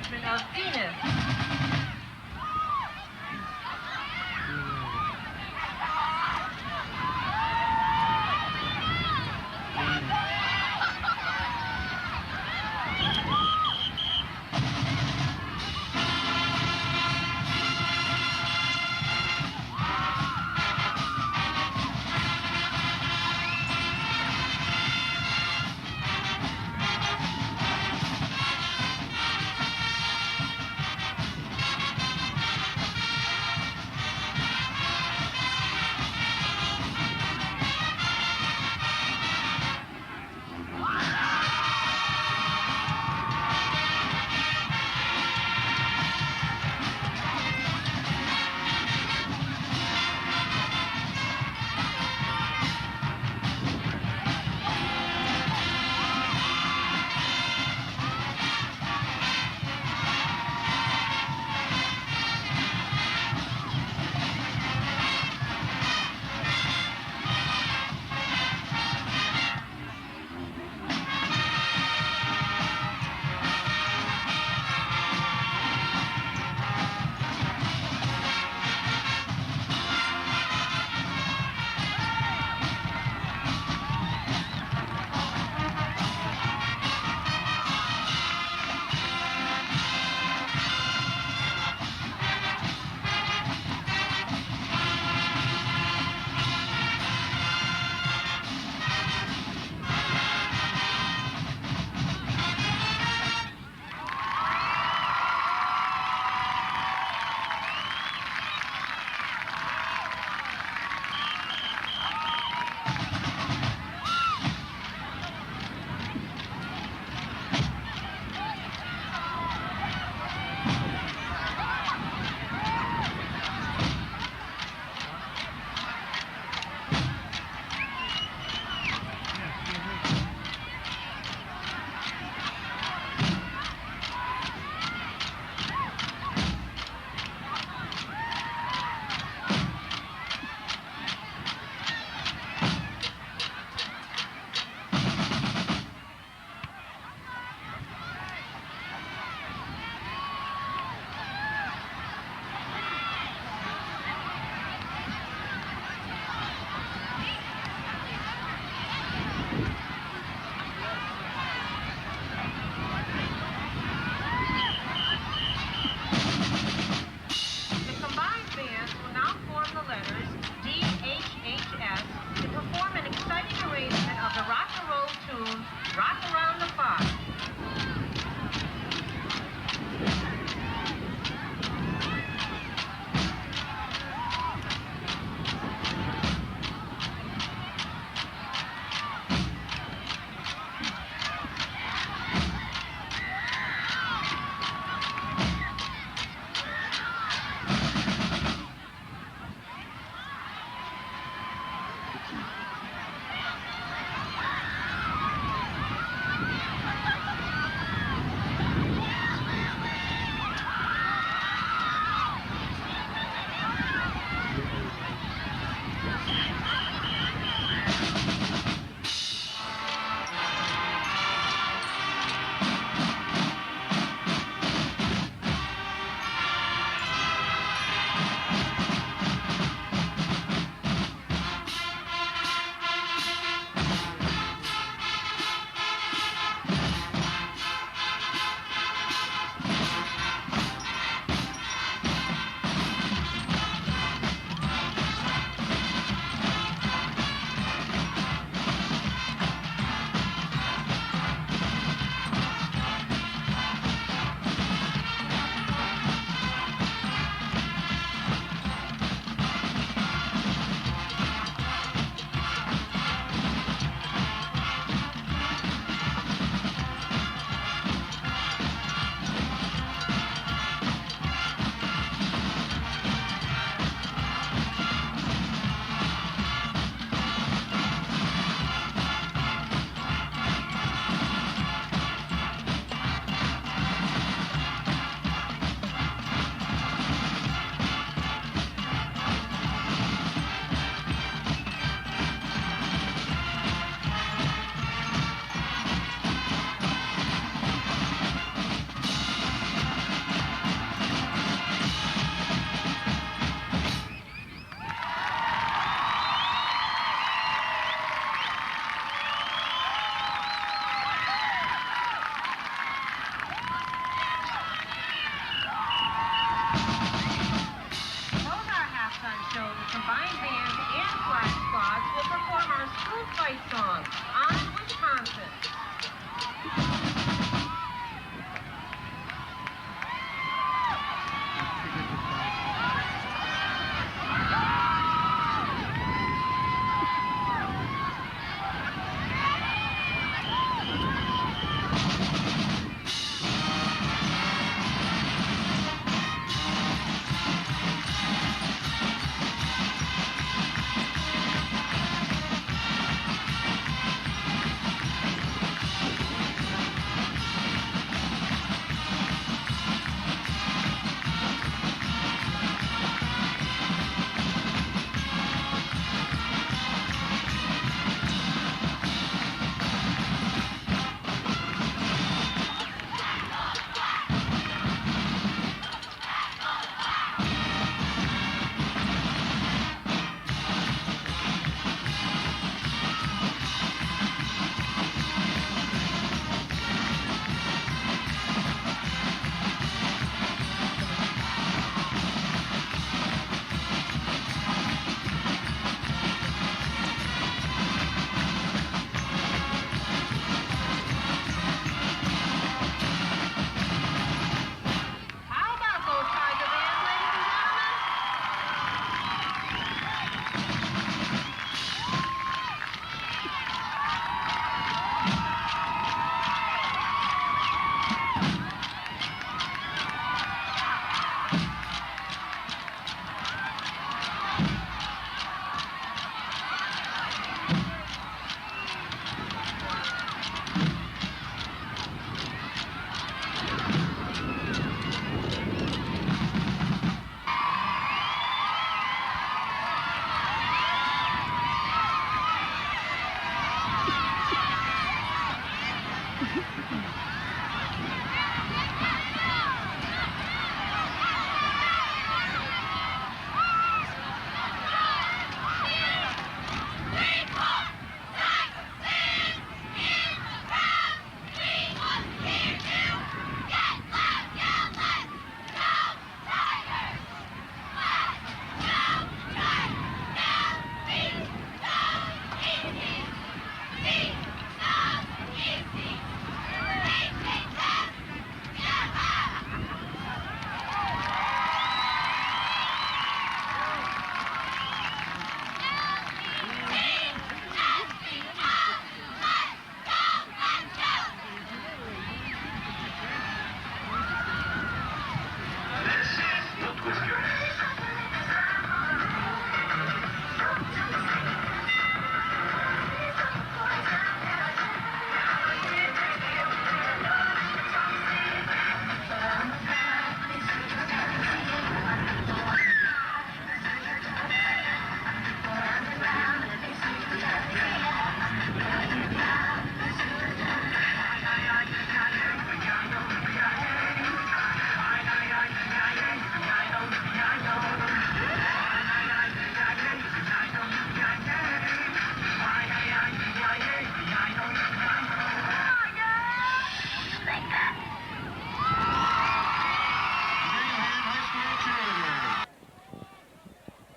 arrangement of Venus. fight song. On to Wisconsin. How about those Tiger Bands, ladies and gentlemen?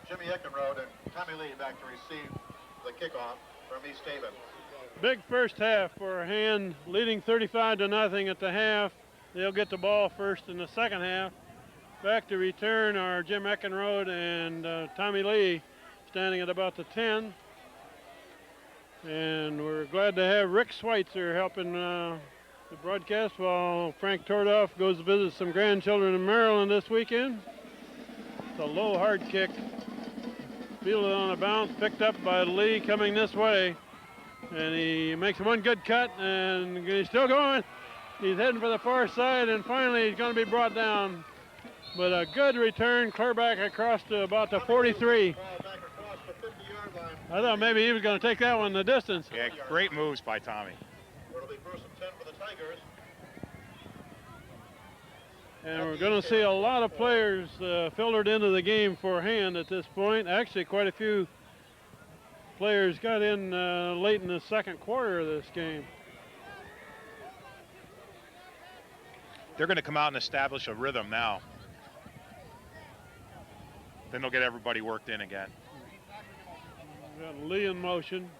Jimmy Eckenrode and Tommy Lee back to receive the kickoff from East Haven. Big first half for Hand, leading 35-0 at the half. They'll get the ball first in the second half. Back to return are Jim Eckenrode and Tommy Lee, standing at about the 10. And we're glad to have Rick Schweitzer helping the broadcast while Frank Tordoff goes to visit some grandchildren in Maryland this weekend. It's a low hard kick. Fielded on a bounce, picked up by Lee coming this way. And he makes one good cut, and he's still going. He's heading for the far side, and finally he's going to be brought down. But a good return, clear back across to about the 43. I thought maybe he was going to take that one the distance. Yeah, great moves by Tommy. It'll be first and 10 for the Tigers. And we're going to see a lot of players filtered into the game for Hand at this point. Actually, quite a few players got in late in the second quarter of this game. They're going to come out and establish a rhythm now. Then they'll get everybody worked in again. Got Lee in motion.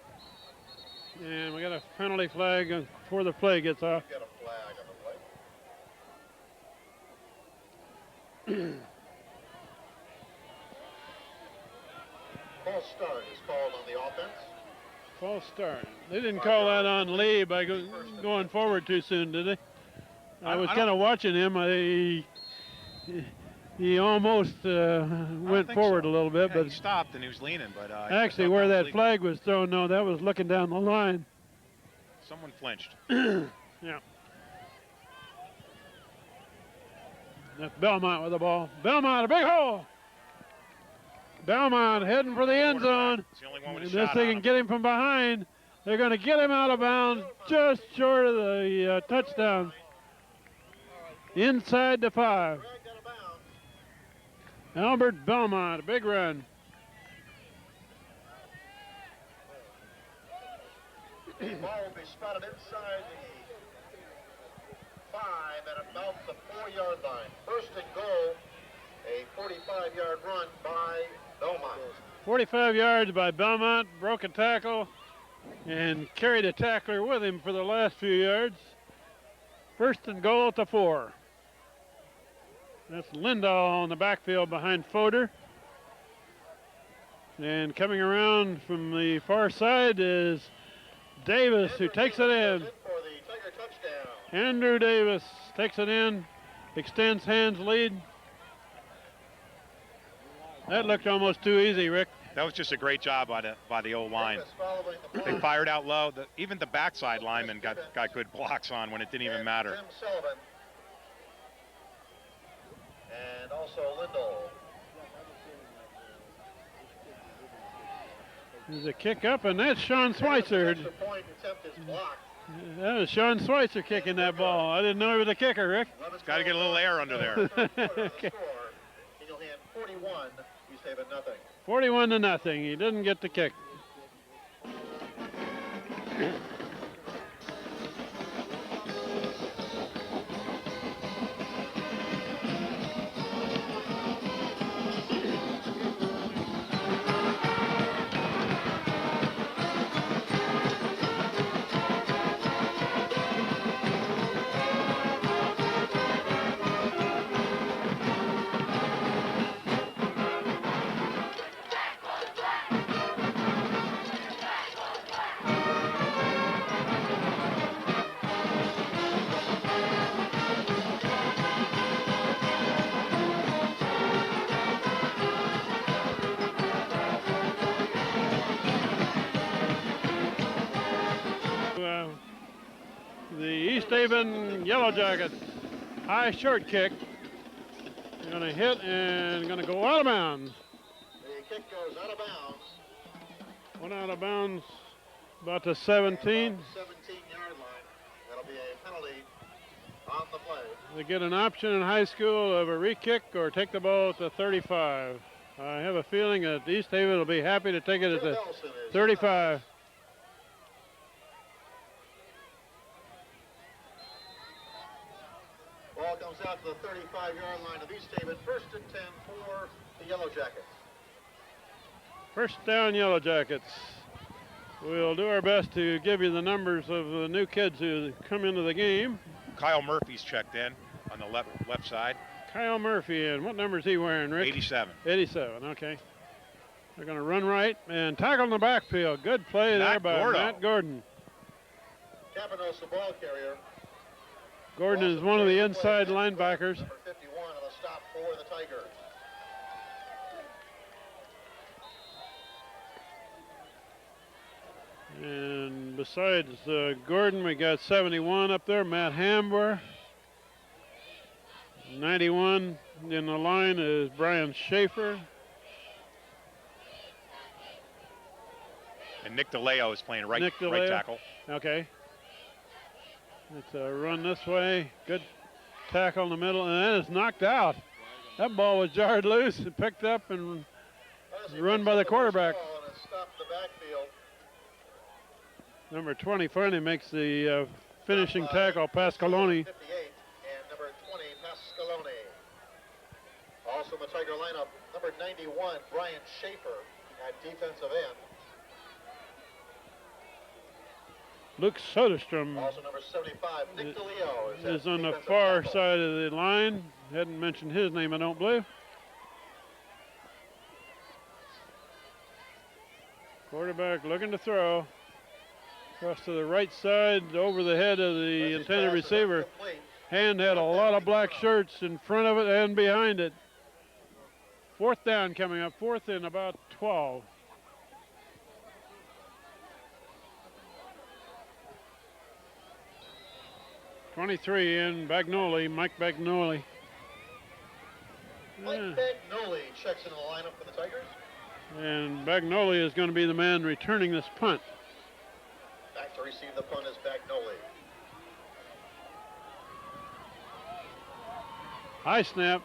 And we got a penalty flag before the play gets off. Got a flag on the play. False start is called on the offense. False start. They didn't call that on Lee by going forward too soon, did they? I was kind of watching him. He almost went forward so. a little bit, Yeah, but he stopped and he was leaning. But actually, where that flag was thrown, no, that was looking down the line. someone flinched. Yeah. That's Belmont with the ball. Belmont, a big hole. Belmont heading for the end zone. It's the only one with a Unless shot they on can him. get him from behind, they're going to get him out of bounds just short of the touchdown. Inside the 5. Dragged out of bounds. Albert Belmont, a big run. The ball will be spotted inside the 5 at about the 4-yard line. First and goal, a 45-yard run by Belmont. 45 yards by Belmont, broke a tackle, and carried a tackler with him for the last few yards. First and goal at the 4. That's Lindahl on the backfield behind Fodor. And coming around from the far side is Davis, who takes it in. For the Tiger touchdown. Andrew Davis takes it in, extends hands lead. That looked almost too easy, Rick. That was just a great job by the old line. Davis following the They block. fired out low. Even the backside lineman got good blocks on when it didn't even And matter. Tim Sullivan. And also Lindahl. There's a kick up, and that's Sean Schweitzer. Extra point attempt is blocked. That was Sean Schweitzer kicking that ball. I didn't know he was a kicker, Rick. Got to get a little air under there. Okay. Eagle Hand 41, East Haven nothing. 41-0. He didn't get the kick. The East Haven Yellow Jackets, high short kick. Going to hit and going to go out of bounds. The kick goes out of bounds. Went out of bounds about the 17. About the 17-yard line. That'll be a penalty on the play. They get an option in high school of a re-kick or take the ball at the 35. I have a feeling that East Haven will be happy to take it at Bill the Nelson is 35. Ball comes out to the 35-yard line of East Haven. First and 10 for the Yellow Jackets. First down, Yellow Jackets. We'll do our best to give you the numbers of the new kids who come into the game. Kyle Murphy's checked in on the left side. Kyle Murphy, and what number is he wearing, Rick? 87. 87, okay. They're going to run right and tackle in the backfield. Good play there Matt by Gordo. Matt Gordon. Capanos, the ball carrier. Gordon is one of the inside linebackers. Number 51 on the stop for the Tigers. And besides Gordon, we got 71 up there, Matt Hamber. 91 in the line is Brian Schaefer. And Nick DeLeo is playing right Nick DeLeo. right tackle. Okay. It's a run this way. Good tackle in the middle, and then it's knocked out. That ball was jarred loose and picked up and run by the quarterback. And it stopped the backfield. Number 20 finally makes the finishing tackle, Pascaloni. 58 and number 20, Pascaloni. Also in the Tiger lineup, number 91, Brian Schaefer at defensive end. Luke Soderstrom Also number 75, Nick DeLeo is on the far side of the line. Hadn't mentioned his name, I don't believe. Quarterback looking to throw. Across to the right side, over the head of the intended receiver. Hand had a lot of black shirts in front of it and behind it. Fourth down coming up, fourth and about 12. '23 in Bagnoli, Mike Bagnoli. Mike Bagnoli checks into the lineup for the Tigers. And Bagnoli is going to be the man returning this punt. Back to receive the punt is Bagnoli. High snap.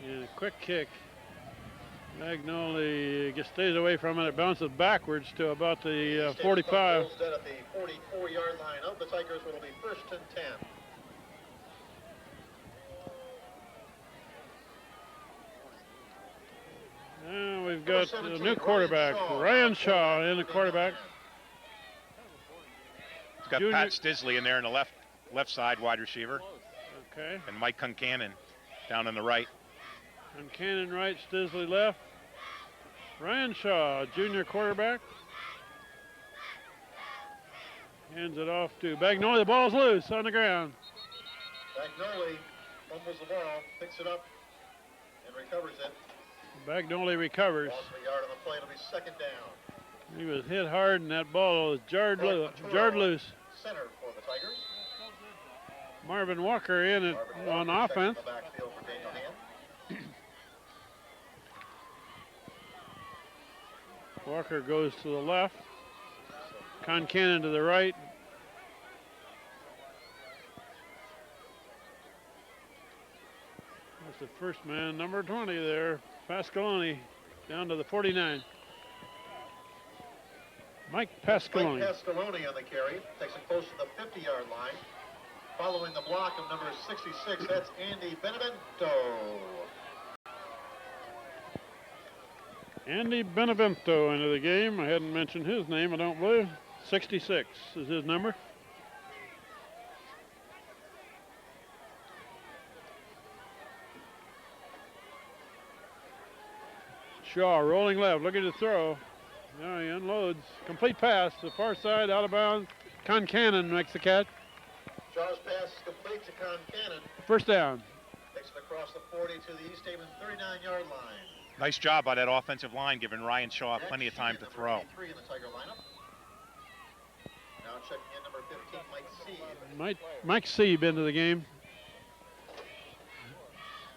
And a quick kick. Bagnoli just stays away from it. It bounces backwards to about the 45. At the 44-yard line of the Tigers, will be first and 10. Now we've got a new quarterback, Ryan Shaw in the quarterback. It's got Pat Stisley in there in the left side wide receiver. Okay. And Mike Concannon down on the right. Concannon right, Stisley left. Ryan Shaw, junior quarterback. Hands it off to Bagnoli. The ball's loose on the ground. Bagnoli fumbles the ball, picks it up, and recovers it. Bagnoli recovers. Ball's a yard on the play. It'll be second down. He was hit hard, and that ball was jarred loose. Center for the Tigers. Marvin Walker in it on offense. The backfield for Daniel Hand. Walker goes to the left. Concannon to the right. That's the first man, number 20 there. Pasqualoni down to the 49. Mike Pasqualoni. Mike Pasqualoni on the carry. Takes it close to the 50-yard line. Following the block of number 66, that's Andy Benevento. Andy Benevento into the game. I hadn't mentioned his name, I don't believe. 66 is his number. Shaw rolling left, looking to throw. Now he unloads. Complete pass to the far side, out of bounds. Concannon makes the catch. Shaw's pass is complete to Concannon. First down. Takes it across the 40 to the East Haven 39-yard line. Nice job by that offensive line, giving Ryan Shaw plenty of time to throw. In the Tiger lineup. Now checking in number 15, Mike Sieb. Mike Sieb into the game.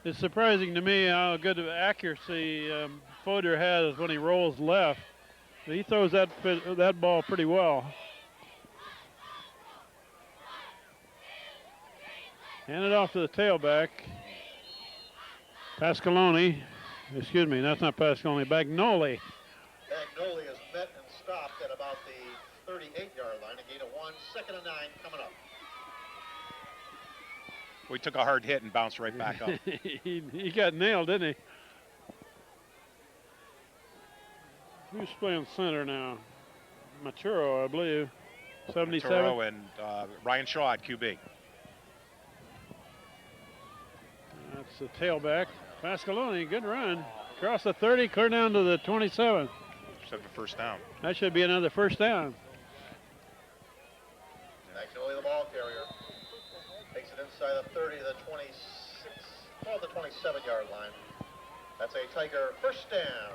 It's surprising to me how good of accuracy Fodor has when he rolls left. He throws that ball pretty well. Hand it off to the tailback. Pasqualoni. Excuse me, that's not Pasqualoni. Bagnoli. Bagnoli is met and stopped at about the 38-yard line. A gain of 1, second and 9 coming up. We took a hard hit and bounced right back up. he got nailed, didn't he? Who's playing center now? Maturo, I believe. 77. Maturo and Ryan Shaw at QB. That's the tailback. Pasqualoni, good run. Across the 30, clear down to the 27. Except for first down. That should be another first down. Bagnoli, the ball carrier. Takes it inside the 30 to the 26, well, the 27-yard line. That's a Tiger first down.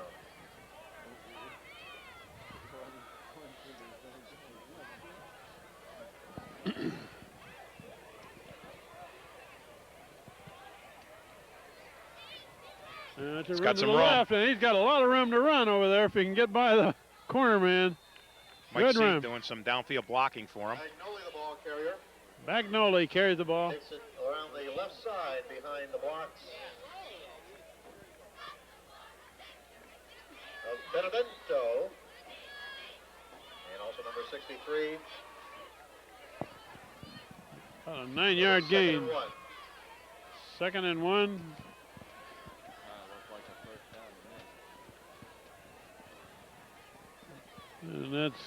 He's got some room. And he's got a lot of room to run over there if he can get by the corner man. Mike Sieb doing some downfield blocking for him. Bagnoli, the ball carrier. Bagnoli carries the ball. Takes it around the left side behind the blocks of Benevento. And also number 63. About a 9-yard gain. Second and 1. And that's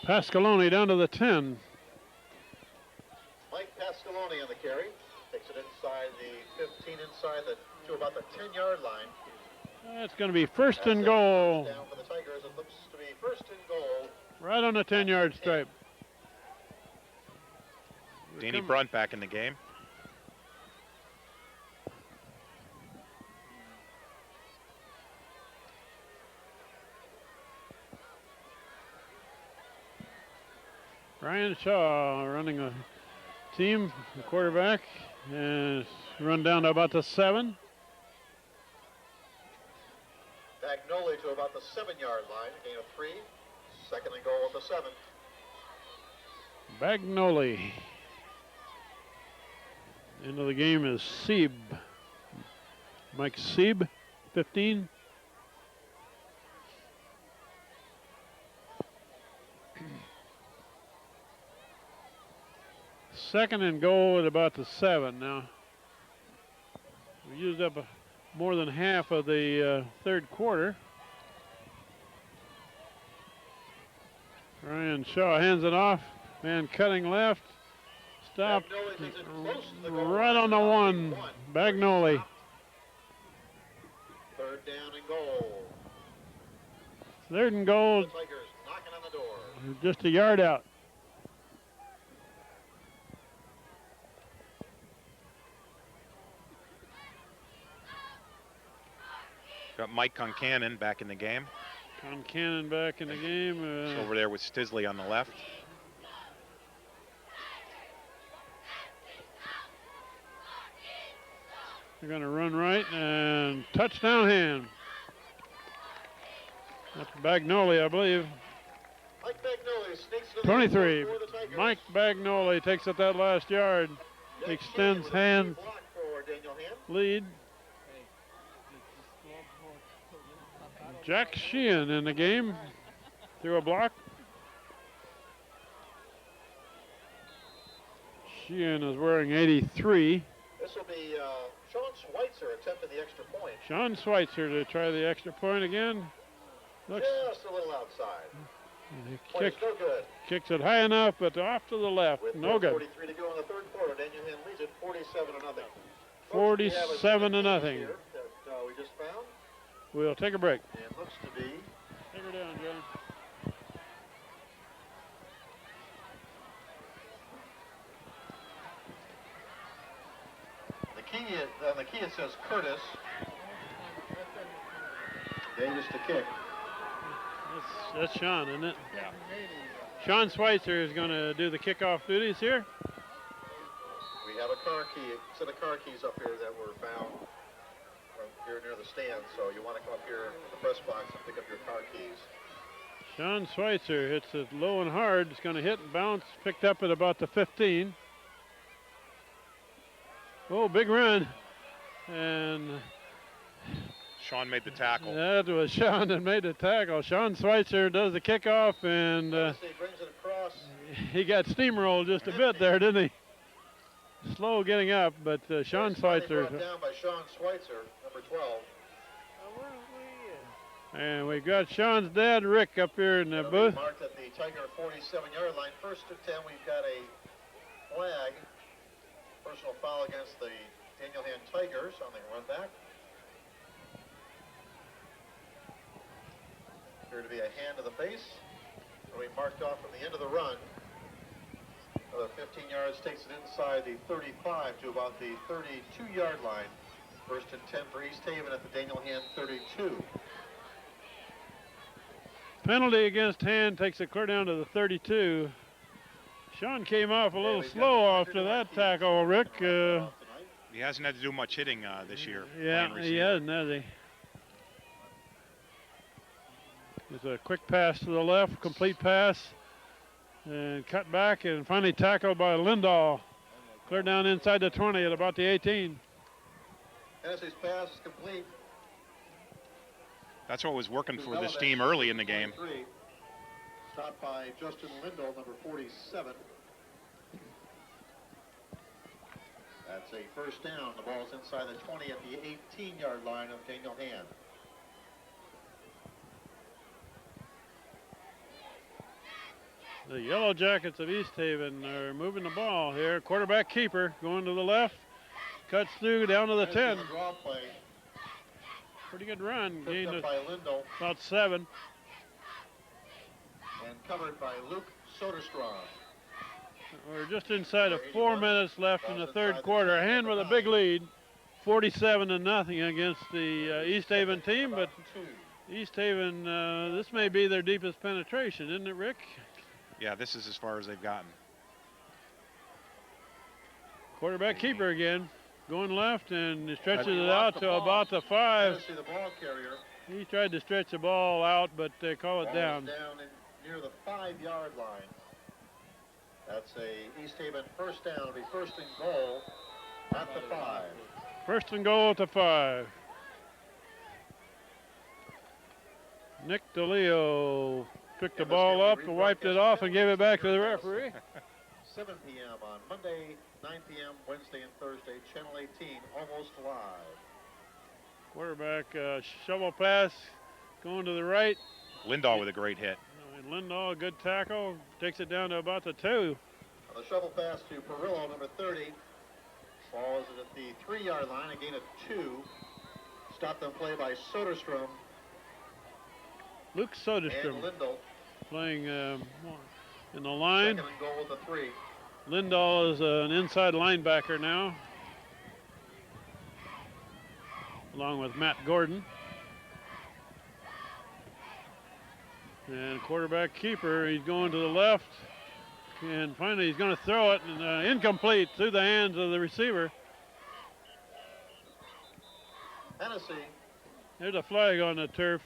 Pascaloni down to the 10. Mike Pascaloni on the carry. Takes it inside the 15, to about the 10-yard line. That's going to be first and goal. Down for the Tigers. It looks to be first and goal. Right on the 10-yard stripe. Danny Brunt back in the game. Ryan Shaw running a team, the quarterback, and run down to about the 7. Bagnoli to about the 7-yard line. Gain of 3. Second and goal at the 7. Bagnoli. End of the game is Sieb. Mike Sieb, 15. Second and goal at about the 7 now. We used up more than half of the third quarter. Ryan Shaw hands it off. Man cutting left. Stopped right on the 1. Bagnoli. Third down and goal. Third and goal. The Tigers knocking on the door. Just a yard out. Got Mike Concannon back in the game. Concannon back in the game. He's over there with Stisley on the left. They're going to run right and touchdown hand. That's Bagnoli, I believe. Mike Bagnoli sneaks to the 23. for the Tigers. Mike Bagnoli takes it that last yard. Extends hand Block for Daniel Hand. lead. Jack Sheehan in the game through a block. Sheehan is wearing 83. This will be Sean Schweitzer attempting the extra point. Sean Schweitzer to try the extra point again. Looks, Just a little outside. he Point is no good. kicks it high enough, but off to the left. With No good. 43 to go in the third quarter, Daniel Hand leads it 47-0. 47-0. Here that we just found. We'll take a break. And looks to be Take her down, John. on the key it says Curtis. Davis to kick. That's Sean, isn't it? Yeah. Sean Schweitzer is going to do the kickoff duties here. We have a car key, set of car keys up here that were found here near the stand, so you want to come up here in the press box and pick up your car keys. Sean Schweitzer hits it low and hard. It's going to hit and bounce, picked up at about the 15. Oh, big run. And Sean made the tackle. that was Sean that made the tackle. Sean Schweitzer does the kickoff, and He brings it across. he got steamrolled just a bit there, didn't he? Slow getting up, but Sean Schweitzer. Brought down by Sean Schweitzer, number 12. And we've got Sean's dad, Rick, up here in the It'll be booth. marked at the Tiger 47-yard line. First and 10, we've got a flag. Personal foul against the Daniel Hand Tigers on the run back. Appear to be a hand to the face. It'll be marked off from the end of the run. Another 15 yards takes it inside the 35 to about the 32-yard line. First and 10 for East Haven at the Daniel Hand 32. Penalty against Hand takes it clear down to the 32. Sean came off a little slow after that tackle, Rick. He hasn't had to do much hitting this year. Yeah, playing he receiver. hasn't, has he? It's a quick pass to the left, complete pass, and cut back, and finally tackled by Lindahl. Clear down inside the 20 at about the 18. Tennessee's pass is complete. That's what was working for this team early in the game. Stopped by Justin Lindahl, number 47. That's a first down. The ball's inside the 20 at the 18-yard line of Daniel Hand. The Yellow Jackets of East Haven are moving the ball here. Quarterback keeper going to the left. Cuts through down to the 10. Draw play. Pretty good run. Picked Gained up by Lindell about 7. and covered by Luke Soderstrom. We're just inside of 4 minutes left in the third quarter. A hand with a big lead, 47-0 against the East Haven team. But East Haven, this may be their deepest penetration, isn't it, Rick? Yeah, this is as far as they've gotten. Quarterback keeper again, going left and stretches it out to about the 5. Tennessee, the ball carrier. He tried to stretch the ball out, but they call it Ball down. is down near the 5-yard line. That's a East Haven first down. It'll be first and goal at the 5. First and goal at the 5. Nick DeLeo picked the ball up and wiped it off and gave it back to the referee. 7 p.m. on Monday, 9 p.m. Wednesday and Thursday, Channel 18, almost live. Quarterback shovel pass going to the right. Lindahl with a great hit. And Lindahl, good tackle, takes it down to about the 2. On the shovel pass to Perillo, number 30. Ball is at the 3-yard line, a gain of 2. Stopped on play by Soderstrom Luke and Soderstrom Lindell. playing in the line. Second and goal with the 3. Lindahl is an inside linebacker now, along with Matt Gordon. And quarterback keeper, he's going to the left. And finally he's going to throw it, and incomplete through the hands of the receiver. Hennessy. There's a flag on the turf.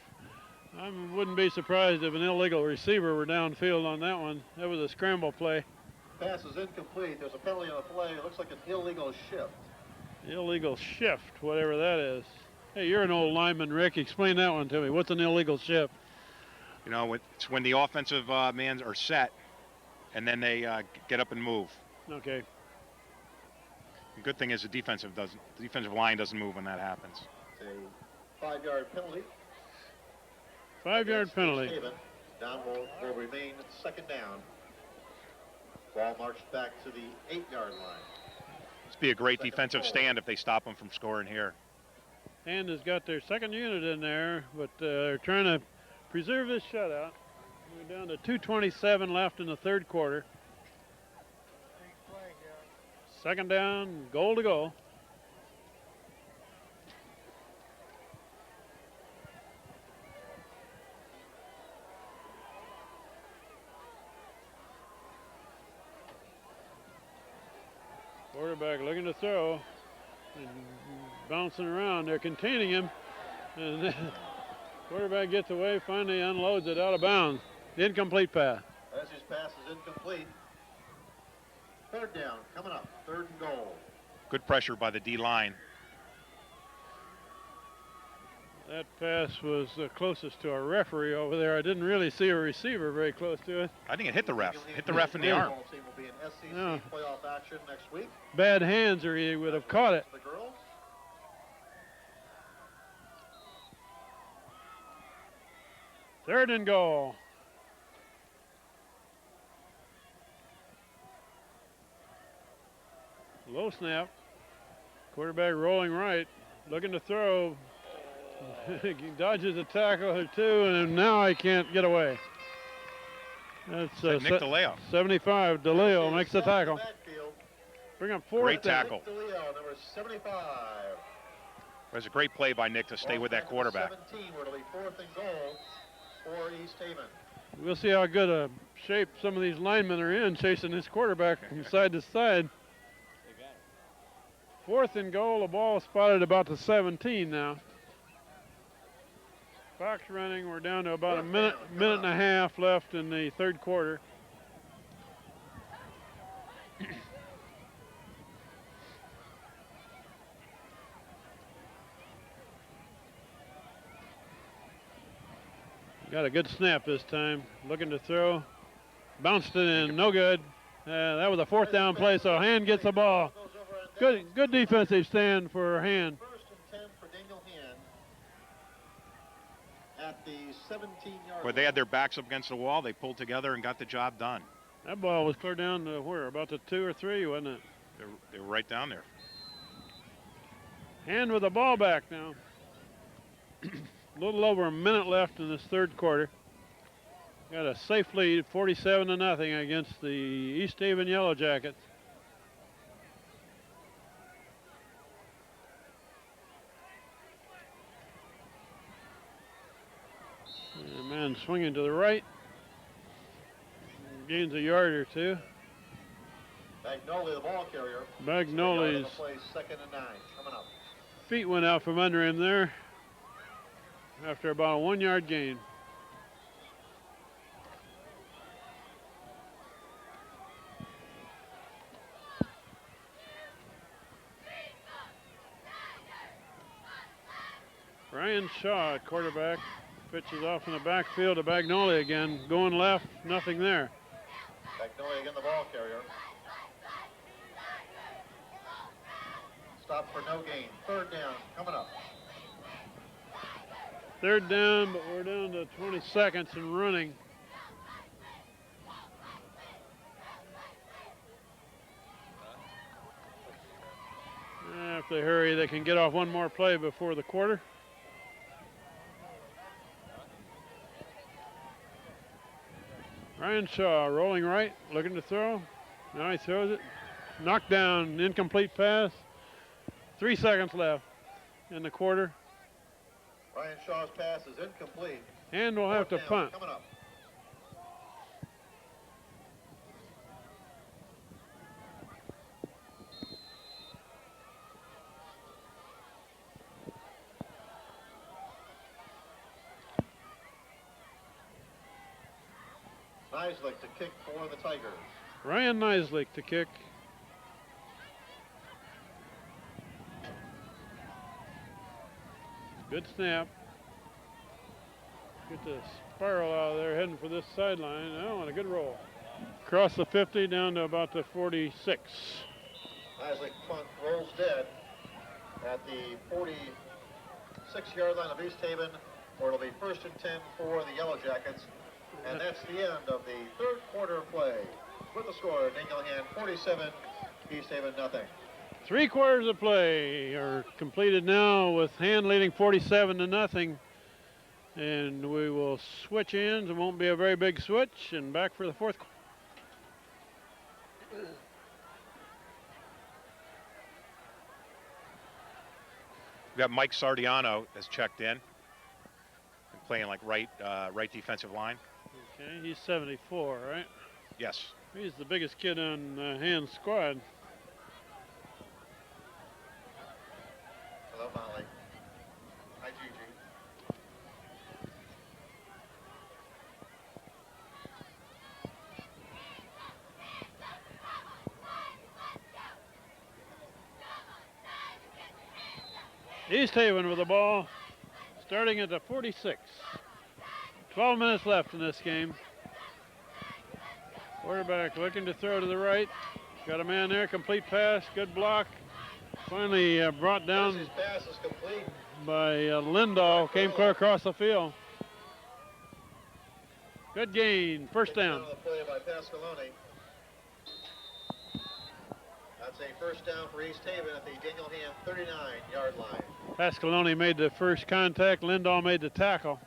I wouldn't be surprised if an illegal receiver were downfield on that one. That was a scramble play. Pass is incomplete. There's a penalty on the play. It looks like an illegal shift. Illegal shift, whatever that is. Hey, you're an old lineman, Rick. Explain that one to me. What's an illegal shift? You know, it's when the offensive men are set, and then they get up and move. Okay. The good thing is the defensive line doesn't move when that happens. It's a 5-yard penalty. 5-yard penalty. Haven. Down will remain second down. Ball marched back to the 8-yard line. It's be a great Second defensive forward. stand if they stop them from scoring here. And has got their second unit in there, but they're trying to preserve this shutout. We're down to 2:27 left in the third quarter. Second down, goal to go. Quarterback looking to throw, and bouncing around. They're containing him, and quarterback gets away, finally unloads it out of bounds. Incomplete pass. Tennessee's pass is incomplete. Third down coming up. Third and goal. Good pressure by the D-line. That pass was closest to our referee over there. I didn't really see a receiver very close to it. I think it hit the ref. Hit the ref in the arm. Team will be in SEC Yeah. playoff action next week. Bad hands, or he would have caught it. The girls. Third and goal. Low snap. Quarterback rolling right, looking to throw. He dodges a tackle or two, and now I can't get away. That's Nick DeLeo. 75. DeLeo makes the tackle. Backfield. Bring up fourth. Great down. tackle. Nick DeLeo, number 75. It was a great play by Nick to stay with that quarterback. 17, where it'll be fourth and goal for East Haven. We'll see how good a shape some of these linemen are in, chasing this quarterback from side to side. Fourth and goal, the ball spotted about the 17 now. Fox running, we're down to about a minute and a half left in the third quarter. Got a good snap this time, looking to throw. Bounced it in, no good. That was a fourth down play, so Hand gets the ball. Good defensive stand for Hand. First and 10 for Daniel Hand at the 17-yard Where they had their backs up against the wall, they pulled together and got the job done. That ball was clear down to where? About the 2 or 3, wasn't it? They were right down there. Hand with the ball back now. A little over a minute left in this third quarter. Got a safe lead, 47-0 against the East Haven Yellow Jackets. And a man swinging to the right. Gains a yard or two. Bagnoli, the ball carrier. Bagnoli's Play 2nd and 9. Coming up. feet went out from under him there after about a 1-yard gain. Ryan Shaw at quarterback. Pitches off in the backfield to Bagnoli again. Going left, nothing there. Bagnoli again, the ball carrier. Stop for no gain. 3rd down, coming up. 3rd down, but we're down to 20 seconds and running. If they hurry, they can get off one more play before the quarter. Ryan Shaw rolling right, looking to throw. Now he throws it. Knocked down, incomplete pass. 3 seconds left in the quarter. Ryan Shaw's pass is incomplete. And we'll have to punt. Coming up. Nislik to kick for the Tigers. Ryan Nislik to kick. Good snap. Get the spiral out of there, heading for this sideline. Oh, and a good roll. Across the 50, down to about the 46. Nislik punt rolls dead at the 46-yard line of East Haven, where it'll be 1st and 10 for the Yellow Jackets. And that's the end of the 3rd quarter play. With the score, Dingleham 47, East Haven nothing. 3 quarters of play are completed now with Hand leading 47-0. And we will switch ends. It won't be a very big switch. And back for the 4th quarter. We got Mike Sardiano has checked in. Playing like right defensive line. Okay, he's 74, right? Yes. He's the biggest kid on Hand's squad. Hello, Molly. Hi, Gigi. East Haven with the ball, starting at the 46. 12 minutes left in this game. Quarterback looking to throw to the right. Got a man there, complete pass, good block. Finally brought down His pass is complete. by Lindahl, came clear across the field. Good gain, first down. On the play by Pasqualoni. That's a 1st down for East Haven at the Dingleham 39-yard line. Pasqualoni made the first contact, Lindahl made the tackle.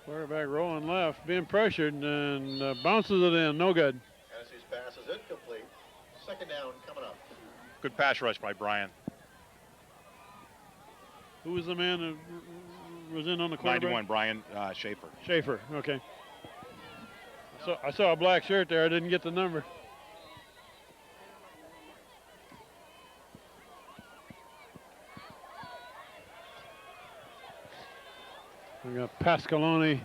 Quarterback rolling left, being pressured, and bounces it in, no good. Tennessee's pass is incomplete. 2nd down coming up. Good pass rush by Brian. Who was the man who was in on the quarterback? 91, Brian Schaefer. Schaefer, okay. So I saw a black shirt there, I didn't get the number. We got Pasqualoni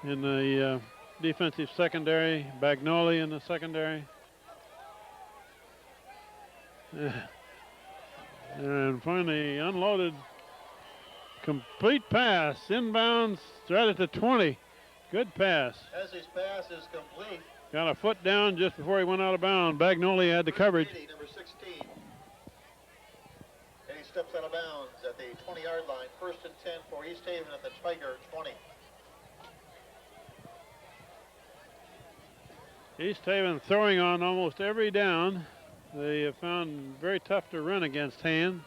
in the defensive secondary, Bagnoli in the secondary. And finally unloaded, complete pass, inbounds, right at the 20. Good pass. Tennessee's pass is complete. Got a foot down just before he went out of bounds. Bagnoli had the coverage. Number 16. And he's steps out of bounds at the 20-yard line. 1st and 10 for East Haven at the Tiger 20. East Haven throwing on almost every down. They have found very tough to run against Han.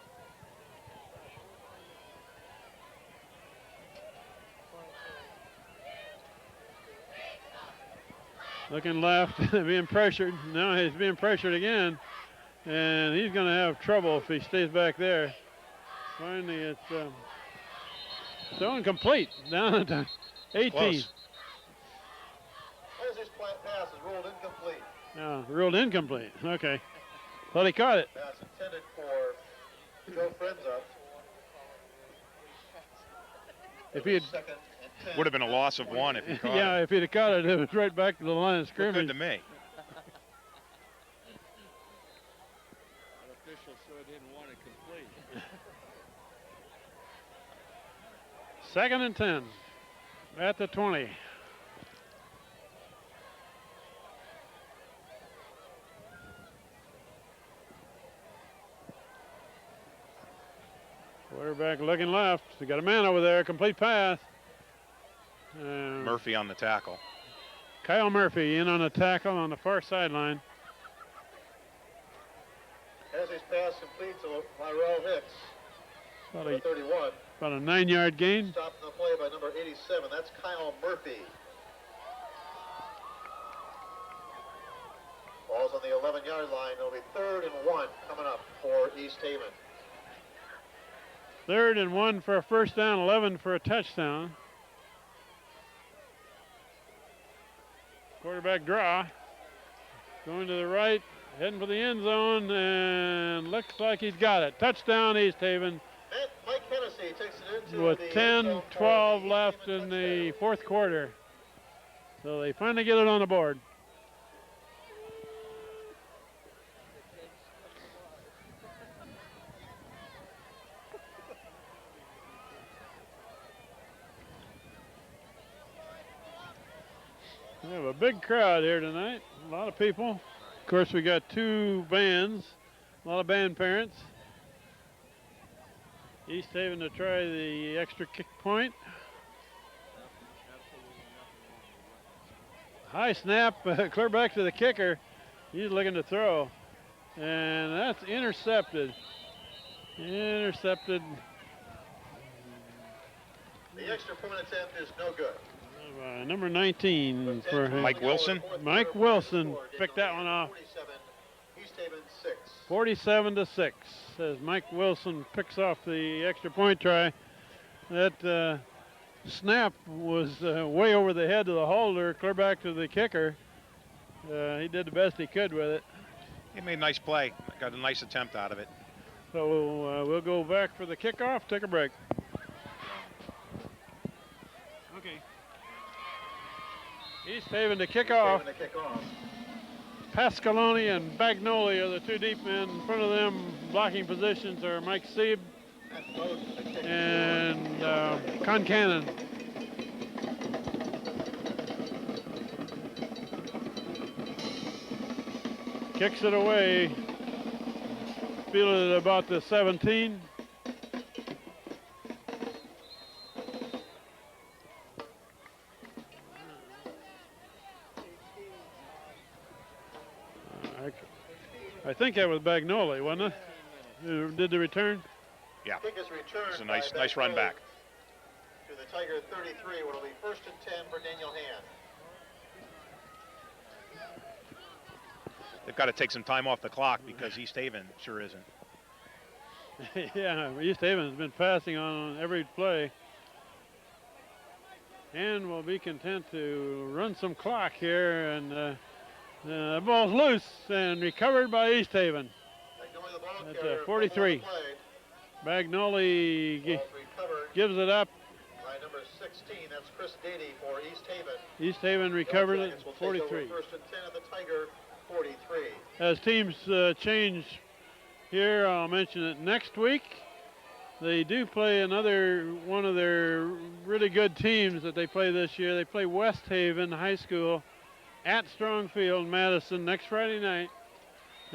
Looking left, being pressured. Now he's being pressured again, and he's going to have trouble if he stays back there. Finally, it's so incomplete. Down at 18. Close. As his pass is ruled incomplete. No, ruled incomplete. Okay. Thought he caught it. Pass intended for Joe Frenza. If he had, 2nd and 10. Would have been a loss of 1 if he caught yeah, it. if he'd have caught it, it was right back to the line of Looked scrimmage. good to me. Official so didn't want it complete. 2nd and 10 at the 20. Quarterback looking left. They got a man over there. Complete pass. Murphy on the tackle. Kyle Murphy in on a tackle on the far sideline. As his pass complete to Lyrell Hicks. About Number a, 31. about a 9-yard gain. Stopped in the play by number 87. That's Kyle Murphy. Ball's on the 11-yard line. It'll be 3rd and 1 coming up for East Haven. 3rd and 1 for a first down, 11 for a touchdown. Quarterback draw. Going to the right, heading for the end zone, and looks like he's got it. Touchdown, East Haven. Mike Hennessy takes it into With the 10, 12 left in the fourth quarter. So they finally get it on the board. We have a big crowd here tonight, a lot of people. Of course, we got 2 bands, a lot of band parents. East Haven to try the extra kick point. High snap, clear back to the kicker. He's looking to throw, and that's intercepted. Intercepted. The extra point attempt is no good. Number 19 for him. Mike Wilson? Mike Wilson picked that one off. 47, East Haven 6. 47-6 as Mike Wilson picks off the extra point try. That snap was way over the head of the holder, clear back to the kicker. He did the best he could with it. He made a nice play. Got a nice attempt out of it. So we'll go back for the kickoff, take a break. Okay. East Haven to kick off. East Haven to kick off. Pascaloni and Bagnoli are the 2 deep men. In front of them, blocking positions are Mike Sieb and Concannon. Kicks it away. Fielded at about the 17. I think that was Bagnoli, wasn't it? Who did the return? Yeah. Kick is returned. It's a nice by nice run Bagnoli back. To the Tiger 33, where it'll be 1st and 10 for Daniel Hand. They've got to take some time off the clock because East Haven sure isn't. Yeah, East Haven's been passing on every play. And will be content to run some clock here, and the ball's loose and recovered by East Haven. Bagnoli, the ball That's carrier, 43. fumble on the Bagnoli play. Ball's recovered gives it up. by number 16. That's Chris Dady for East Haven. East Haven recovered it, Jackets will take over 43. 1st and 10 at the Tiger 43. As teams change here, I'll mention it next week. They do play another one of their really good teams that they play this year. They play West Haven High School at Strong Field, Madison, next Friday night.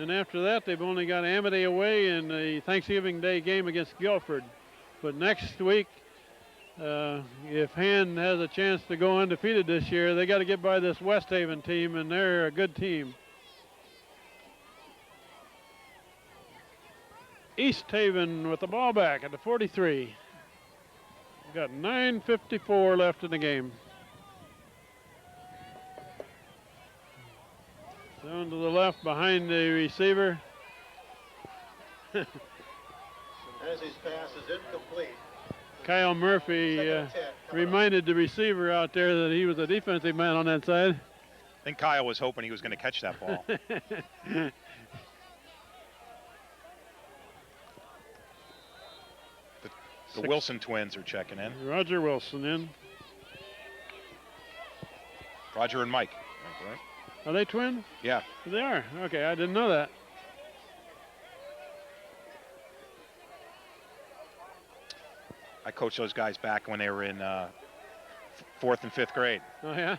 And after that, they've only got Amity away in the Thanksgiving Day game against Guilford. But next week, if Hand has a chance to go undefeated this year, they got to get by this West Haven team, and they're a good team. East Haven with the ball back at the 43. We've got 9:54 left in the game. Down to the left behind the receiver. As his pass is incomplete. Kyle Murphy reminded the receiver out there that he was a defensive man on that side. I think Kyle was hoping he was going to catch that ball. The Wilson twins are checking in. Roger Wilson in. Roger and Mike. Right? Are they twins? Yeah. They are. Okay, I didn't know that. I coached those guys back when they were in 4th and 5th grade. Oh, yeah?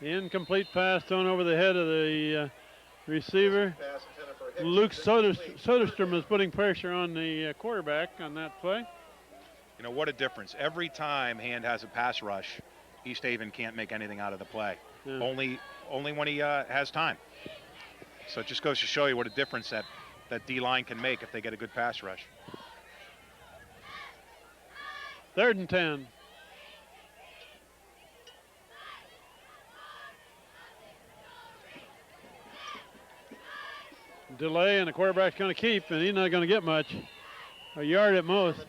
The incomplete pass thrown over the head of the receiver. Luke Soderstrom is putting pressure on the quarterback on that play. You know, what a difference. Every time Hand has a pass rush, East Haven can't make anything out of the play. Yeah. Only when he has time. So it just goes to show you what a difference that D-line can make if they get a good pass rush. 3rd and 10. Delay, and the quarterback's going to keep, and he's not going to get much. A yard at most.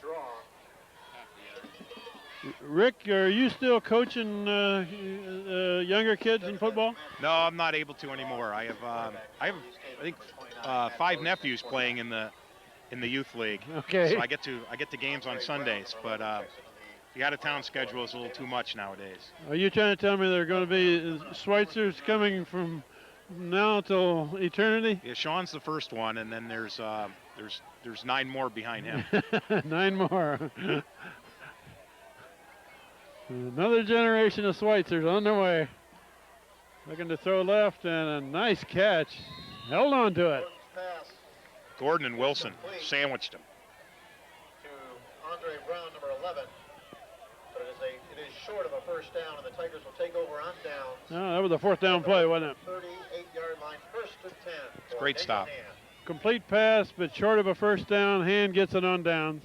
Rick, are you still coaching younger kids in football? No, I'm not able to anymore. I think 5 nephews playing in the youth league. Okay. So I get to games on Sundays, but the out-of-town schedule is a little too much nowadays. Are you trying to tell me there are going to be Schweitzers coming from now till eternity? Yeah, Sean's the first one, and then there's 9 more behind him. 9 more. Another generation of Schweitzers on their way. Looking to throw left, and a nice catch. Held on to it. Gordon and Wilson sandwiched him. To Andre Brown, number 11. But it is short of a first down, and the Tigers will take over on downs. Oh, that was a 4th down play, wasn't it? 38-yard line, 1st and 10. It's a great stop. Complete pass, but short of a first down. Hand gets it on downs.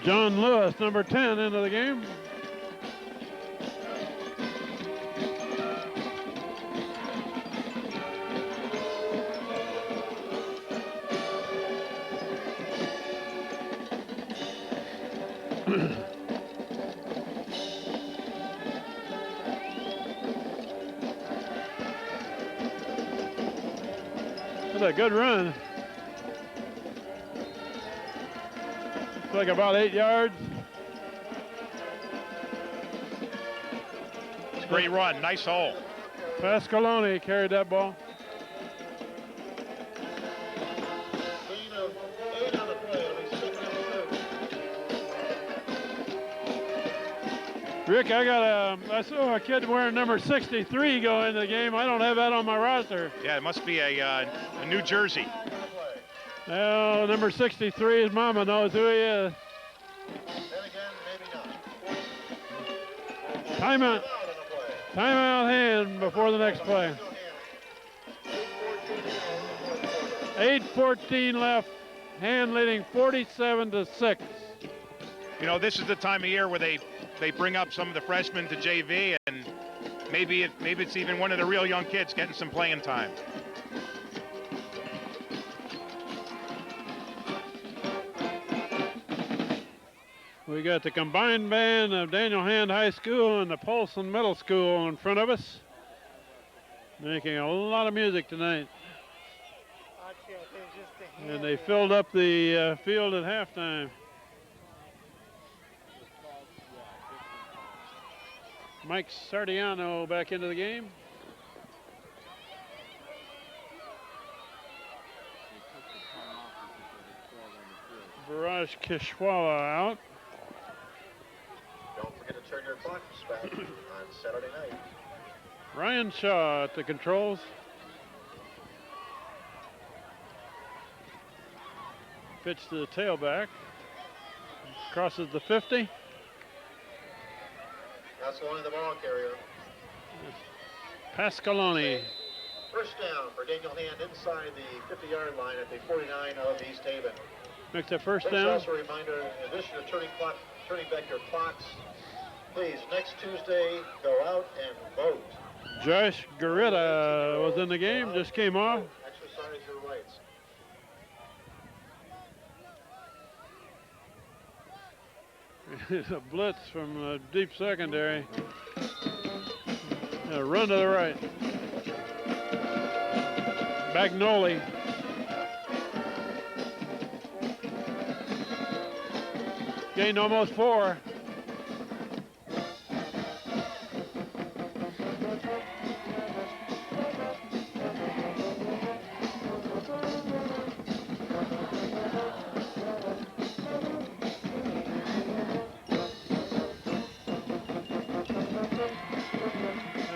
John Lewis, number 10, into the game. That's a good run. Looks like about 8 yards. It's a great run. Nice hole. Pasqualoni carried that ball. Gain of 8 on the play. It'll be 2nd and 2. Rick, I saw a kid wearing number 63 go into the game. I don't have that on my roster. Yeah, it must be a New Jersey. Well, number 63, his mama knows who he is. Then again, maybe not. Timeout. Timeout Hand before the next play. 8:14 left. Hand leading 47-6. You know, this is the time of year where they bring up some of the freshmen to JV, and maybe it's even one of the real young kids getting some playing time. We got the combined band of Daniel Hand High School and the Polson Middle School in front of us, making a lot of music tonight. And they filled up the field at halftime. Mike Sardiano back into the game. Barrage Kishwala out. Don't forget to turn your clocks back on Saturday night. Ryan Shaw at the controls. Pitch to the tailback. Crosses the 50. That's the line of the ball carrier. Pascaloni. First down for Daniel Hand inside the 50-yard line at the 49 of East Haven. Makes a first There's down. also a reminder, in addition to turning back your clocks, please, next Tuesday, go out and vote. Josh Garita was in the game, just came off. Exercise your rights. A blitz from the deep secondary. A run to the right. Bagnoli. Gained almost 4.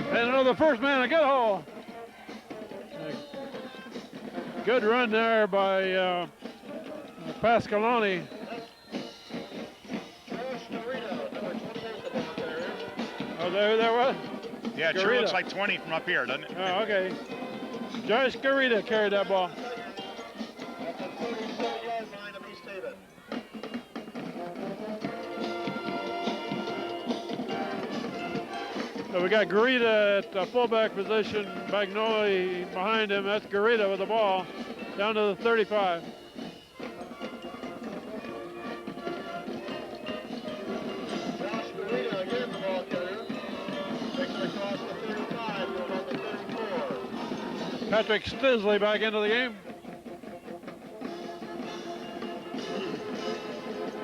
And another first man, a good hole. Good run there by Pascaloni. Oh, there was? Yeah, it sure Garita. looks like 20 from up here, doesn't it? Oh, okay. Josh Garita carried that ball. At the 37-yard line of East Haven. So we got Garita at the fullback position. Bagnoli behind him. That's Garita with the ball down to the 35. Josh Garita again, the ball carrier. Takes it across the 35 to about the 34. Patrick Stisley back into the game.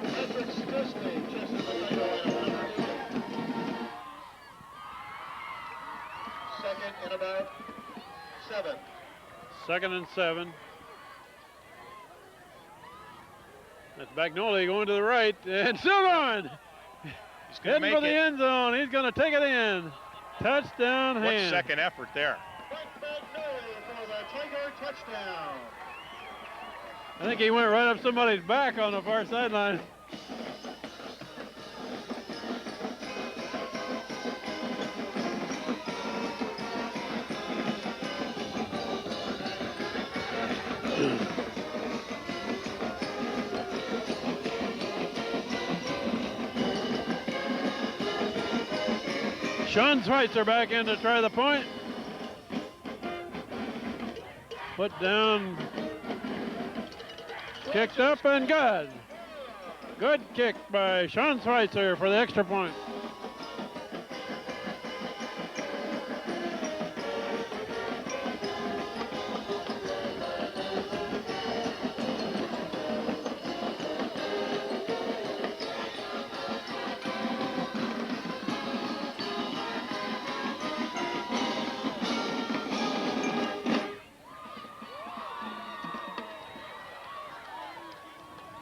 Patrick Stisley just in the right line. Second and about 7. 2nd and 7. That's Bagnoli going to the right and still going. He's going to Heading for make the it. end zone. He's going to take it in. Touchdown What Hand. second effort there? Frank Bagnoli for the Tiger touchdown. I think he went right up somebody's back on the far sideline. Sean Schweitzer back in to try the point. Put down, kicked up and good. Good kick by Sean Schweitzer for the extra point.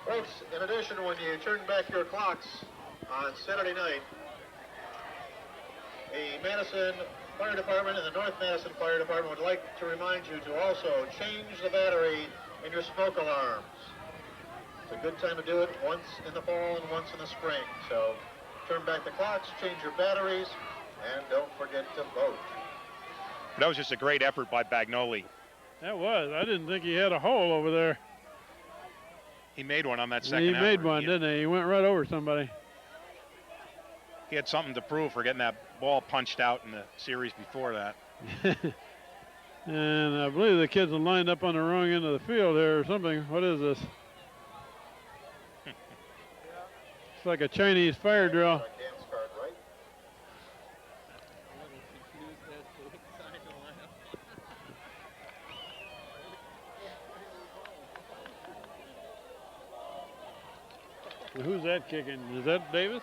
Folks, in addition, when you turn back your clocks on Saturday night, the Madison Fire Department and the North Madison Fire Department would like to remind you to also change the battery in your smoke alarms. It's a good time to do it once in the fall and once in the spring. So turn back the clocks, change your batteries, and don't forget to vote. That was just a great effort by Bagnoli. That was. I didn't think he had a hole over there. He made one on that second He effort. made one, didn't he? He went right over somebody. He had something to prove for getting that ball punched out in the series before that. And I believe the kids are lined up on the wrong end of the field here or something. What is this? It's like a Chinese fire drill. Dan's card, right? Who's that kicking? Is that Davis?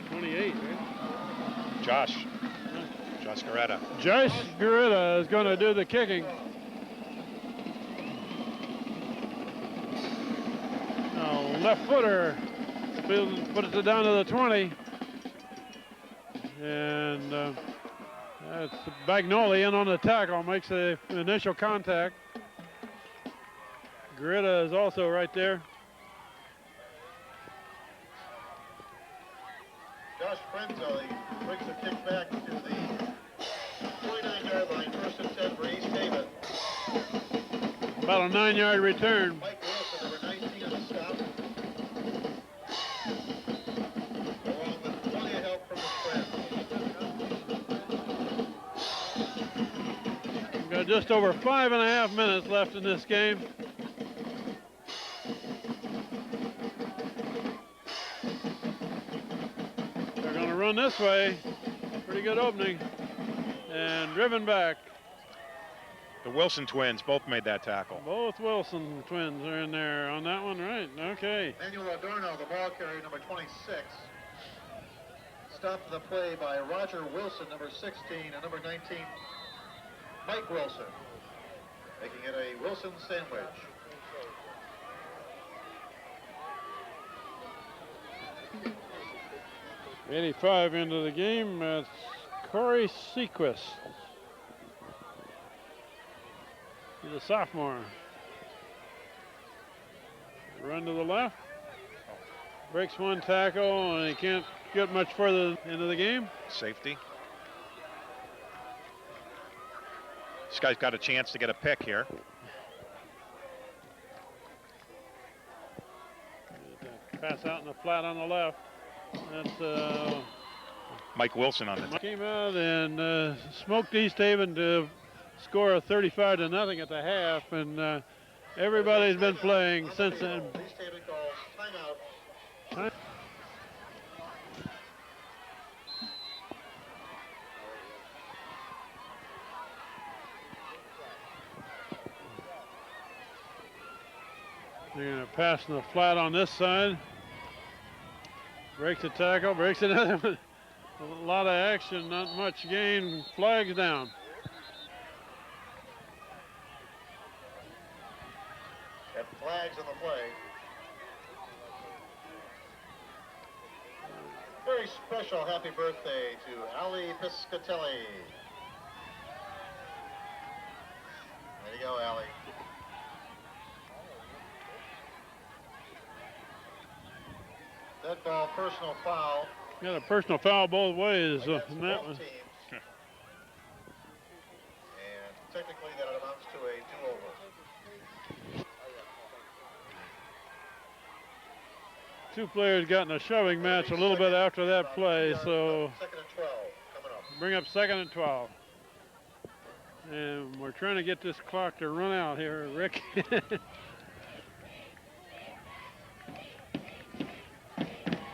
'28, right? Josh Garetta. Josh Garita is going to do the kicking. left footer. Puts it down to the 20. And that's Bagnoli in on the tackle, makes the initial contact. Garita is also right there. Josh Frenzo brings the kick back to the 29-yard line, 1st and 10 for East Haven. About a 9-yard return. Mike Wilson, number 19 on the stop. Along with plenty of help from his friends. We've got just over 5.5 minutes left in this game. They're going to run this way. Pretty good opening. And driven back. The Wilson twins both made that tackle. Both Wilson twins are in there on that one, right? Okay. Manuel Adorno, the ball carrier, number 26. Stopped the play by Roger Wilson, number 16, and number 19, Mike Wilson, making it a Wilson sandwich. '85 into the game. That's Corey Sequist. He's a sophomore. Run to the left. Breaks one tackle, and he can't get much further into the game. Safety. This guy's got a chance to get a pick here. Pass out in the flat on the left. That's Mike Wilson on the came out and smoked East Haven to score a 35-0 at the half, and everybody's been playing since then. East Haven calls timeout. They're going to pass in the flat on this side. Breaks the tackle, breaks another one. A lot of action, not much gain. Flags down. And flags on the play. Very special happy birthday to Ali Piscatelli. There you go, Ali. Dead ball, personal foul. Got a personal foul both ways Against in that both one. teams. And technically that amounts to a do-over. Two players got in a shoving match a little bit after that play, so 2nd and 12 coming up. bring up 2nd and 12. And we're trying to get this clock to run out here, Rick.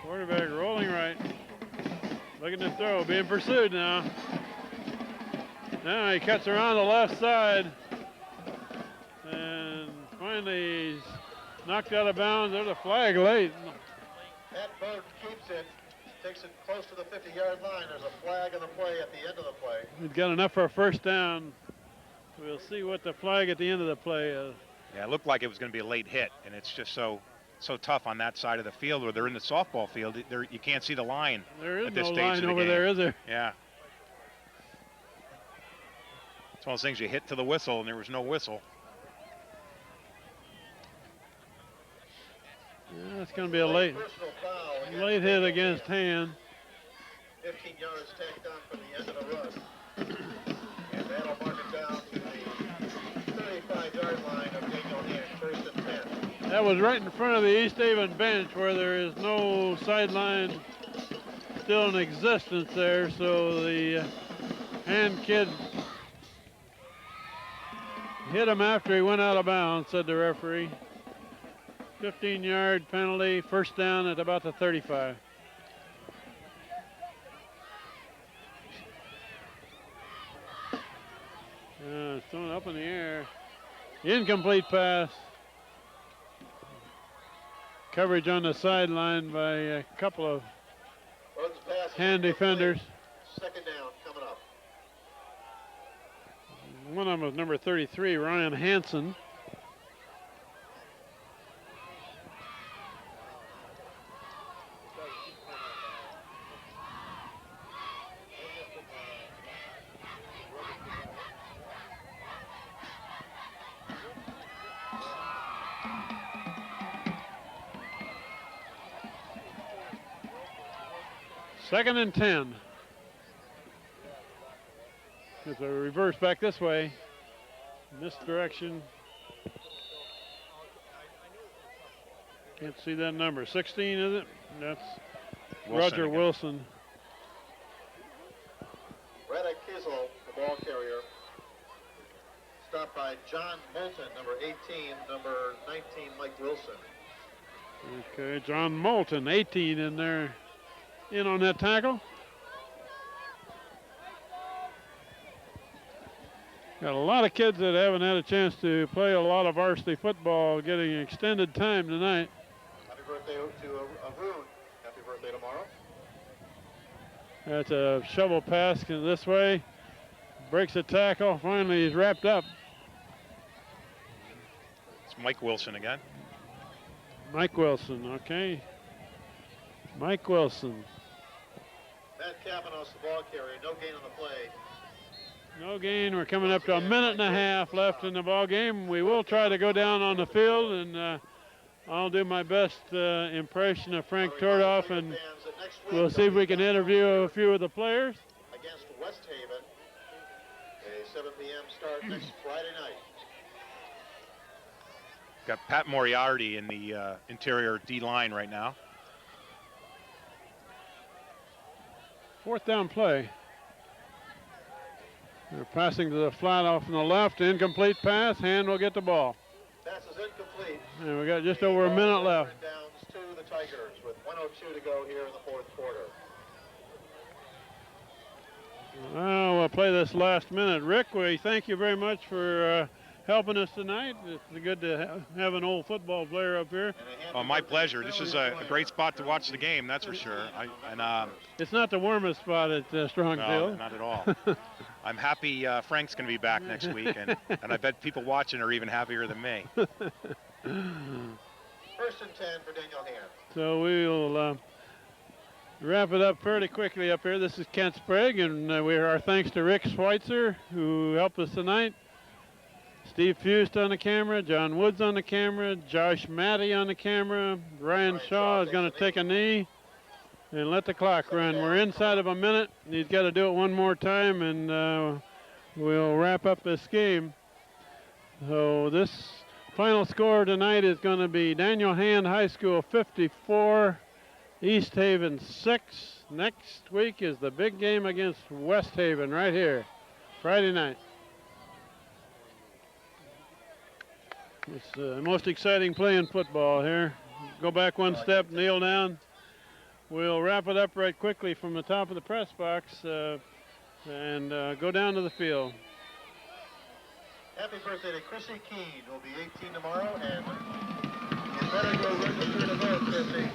Quarterback rolling right. Looking to throw, being pursued now. Now he cuts around the left side. And finally he's knocked out of bounds. There's a flag late. Pat Bowden keeps it, takes it close to the 50-yard line. There's a flag on the play at the end of the play. He's got enough for a first down. We'll see what the flag at the end of the play is. Yeah, it looked like it was going to be a late hit, and it's just so tough on that side of the field where they're in the softball field. You can't see the line. There is at this no stage line of the over game. there, is there? Yeah. It's one of those things you hit to the whistle, and there was no whistle. Yeah, it's going to be a late hit against Han. 15 yards tacked on for the end of the run. And that'll mark it down to the 35-yard line of Daniel Hand, 1st and 10. That was right in front of the East Haven bench where there is no sideline still in existence there, so the Han kid hit him after he went out of bounds, said the referee. 15-yard penalty, first down at about the 35. It's thrown up in the air. Incomplete pass. Coverage on the sideline by a couple of Han defenders. 2nd down coming up. One of them was number 33, Ryan Hansen. 2nd and 10. It's a reverse back this way. In this direction. Can't see that number. 16, is it? That's Roger again. Wilson. Braddock Kiesel, the ball carrier. Stopped by John Moulton, number 18, number 19, Mike Wilson. Okay, John Moulton, 18 in there, in on that tackle. Got a lot of kids that haven't had a chance to play a lot of varsity football getting extended time tonight. Happy birthday to Arun. Happy birthday tomorrow. That's a shovel pass this way. Breaks the tackle. Finally, he's wrapped up. It's Mike Wilson again. Mike Wilson, okay. Mike Wilson. Matt Cavanos, the ball carrier. No gain on the play. No gain. We're coming up to a minute and a half left in the ball game. We will try to go down on the field, and I'll do my best impression of Frank Tordoff, and we'll see if we can interview a few of the players. Against West Haven, a 7 p.m. start next Friday night. Got Pat Moriarty in the interior D line right now. 4th down play. They're passing to the flat off on the left. Incomplete pass. Hand will get the ball. Pass is incomplete. And we got just over a minute left. Downs to the Tigers with 1:02 to go here in the 4th quarter. Well, we'll play this last minute. Rick, we thank you very much for helping us tonight. It's good to have an old football player up here. Oh, my pleasure. This is a great spot to watch the game, that's for sure. It's not the warmest spot at Strong No, Field. not at all. I'm happy Frank's going to be back next week, and I bet people watching are even happier than me. 1st and 10 for Daniel Hand. So we'll wrap it up fairly quickly up here. This is Kent Sprague, and our thanks to Rick Schweitzer, who helped us tonight. Steve Fust on the camera, John Woods on the camera, Josh Matty on the camera. Ryan Shaw is going to take a knee and let the clock run. We're inside of a minute. He's got to do it one more time, and we'll wrap up this game. So this final score tonight is going to be Daniel Hand High School 54, East Haven 6. Next week is the big game against West Haven right here, Friday night. It's the most exciting play in football here. Go back one step, kneel down. We'll wrap it up right quickly from the top of the press box and go down to the field. Happy birthday to Chrissy Keene, who will be 18 tomorrow, and you better go register to vote, Chrissy.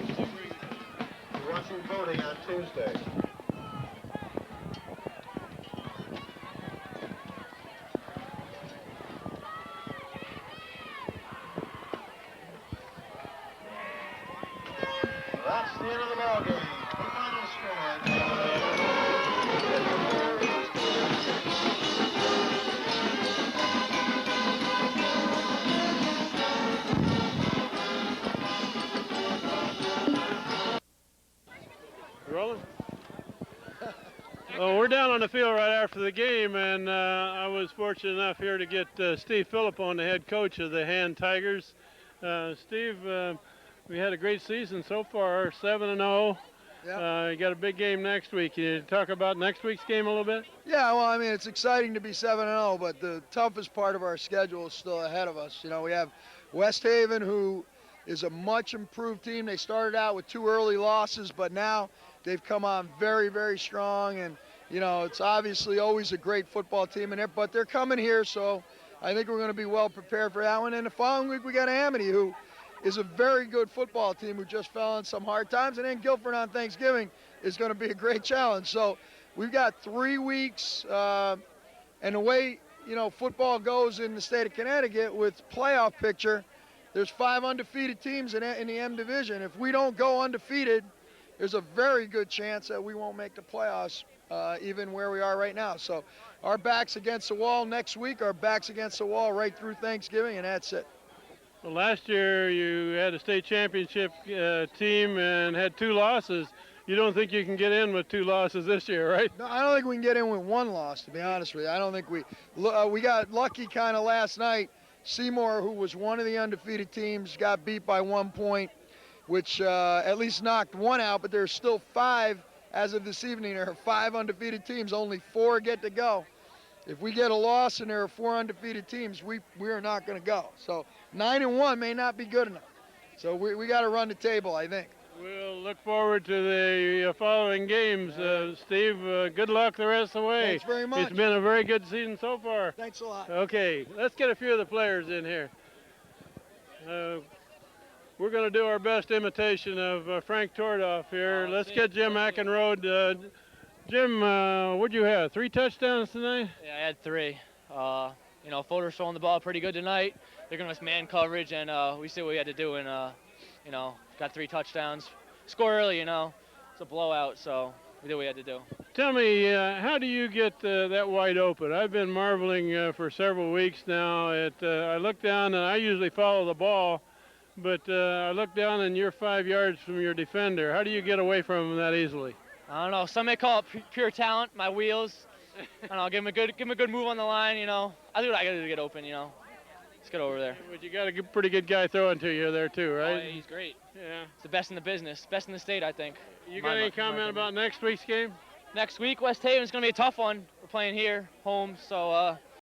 We want you voting on Tuesday. That's the end of the ball game. The final score. Rolling? Well, we're down on the field right after the game, and I was fortunate enough here to get Steve Philippone, the head coach of the Hand Tigers. Steve, we had a great season so far, 7-0. Yep. You got a big game next week. Can you talk about next week's game a little bit? Yeah, well, I mean, it's exciting to be 7-0, but the toughest part of our schedule is still ahead of us. You know, we have West Haven, who is a much improved team. They started out with 2 early losses, but now they've come on very, very strong. And, you know, it's obviously always a great football team, but they're coming here, so I think we're going to be well prepared for that one. And the following week, we got Amity, who is a very good football team who just fell in some hard times. And then Guilford on Thanksgiving is going to be a great challenge. So we've got 3 weeks, and the way, you know, football goes in the state of Connecticut with playoff picture, there's 5 undefeated teams in the M division. If we don't go undefeated, there's a very good chance that we won't make the playoffs, even where we are right now. So our back's against the wall next week, our back's against the wall right through Thanksgiving, and that's it. Well, last year you had a state championship team and had 2 losses. you don't think you can get in with 2 losses this year, right? No, I don't think we can get in with 1 loss, to be honest with you. I don't think we got lucky kind of last night. Seymour, who was one of the undefeated teams, got beat by 1 point, which at least knocked 1 out, but there's still 5 as of this evening. There are 5 undefeated teams, only 4 get to go. If we get a loss and there are 4 undefeated teams, we are not going to go. So 9-1 may not be good enough. So we got to run the table, I think. We'll look forward to the following games. Steve, good luck the rest of the way. Thanks very much. It's been a very good season so far. Thanks a lot. Okay, let's get a few of the players in here. We're going to do our best imitation of Frank Tordoff here. Let's get Jim Ackenrode. Jim, what'd you have? 3 touchdowns tonight? Yeah, I had 3. You know, Fuller's throwing the ball pretty good tonight. They're giving us man coverage, and we see what we had to do, and you know, got 3 touchdowns. Score early, you know. It's a blowout, so we did what we had to do. Tell me, how do you get that wide open? I've been marveling for several weeks now. I look down, and I usually follow the ball, but I look down, and you're 5 yards from your defender. How do you get away from him that easily? I don't know. Some may call it pure talent, my wheels. I don't know. Give him a good move on the line, you know. I do what I got to do to get open, you know. Let's get over there. But you got a pretty good guy throwing to you there too, right? Oh, yeah, he's great. Yeah. He's the best in the business, best in the state, I think. You got any comment about next week's game? Next week, West Haven's going to be a tough one. We're playing here, home, so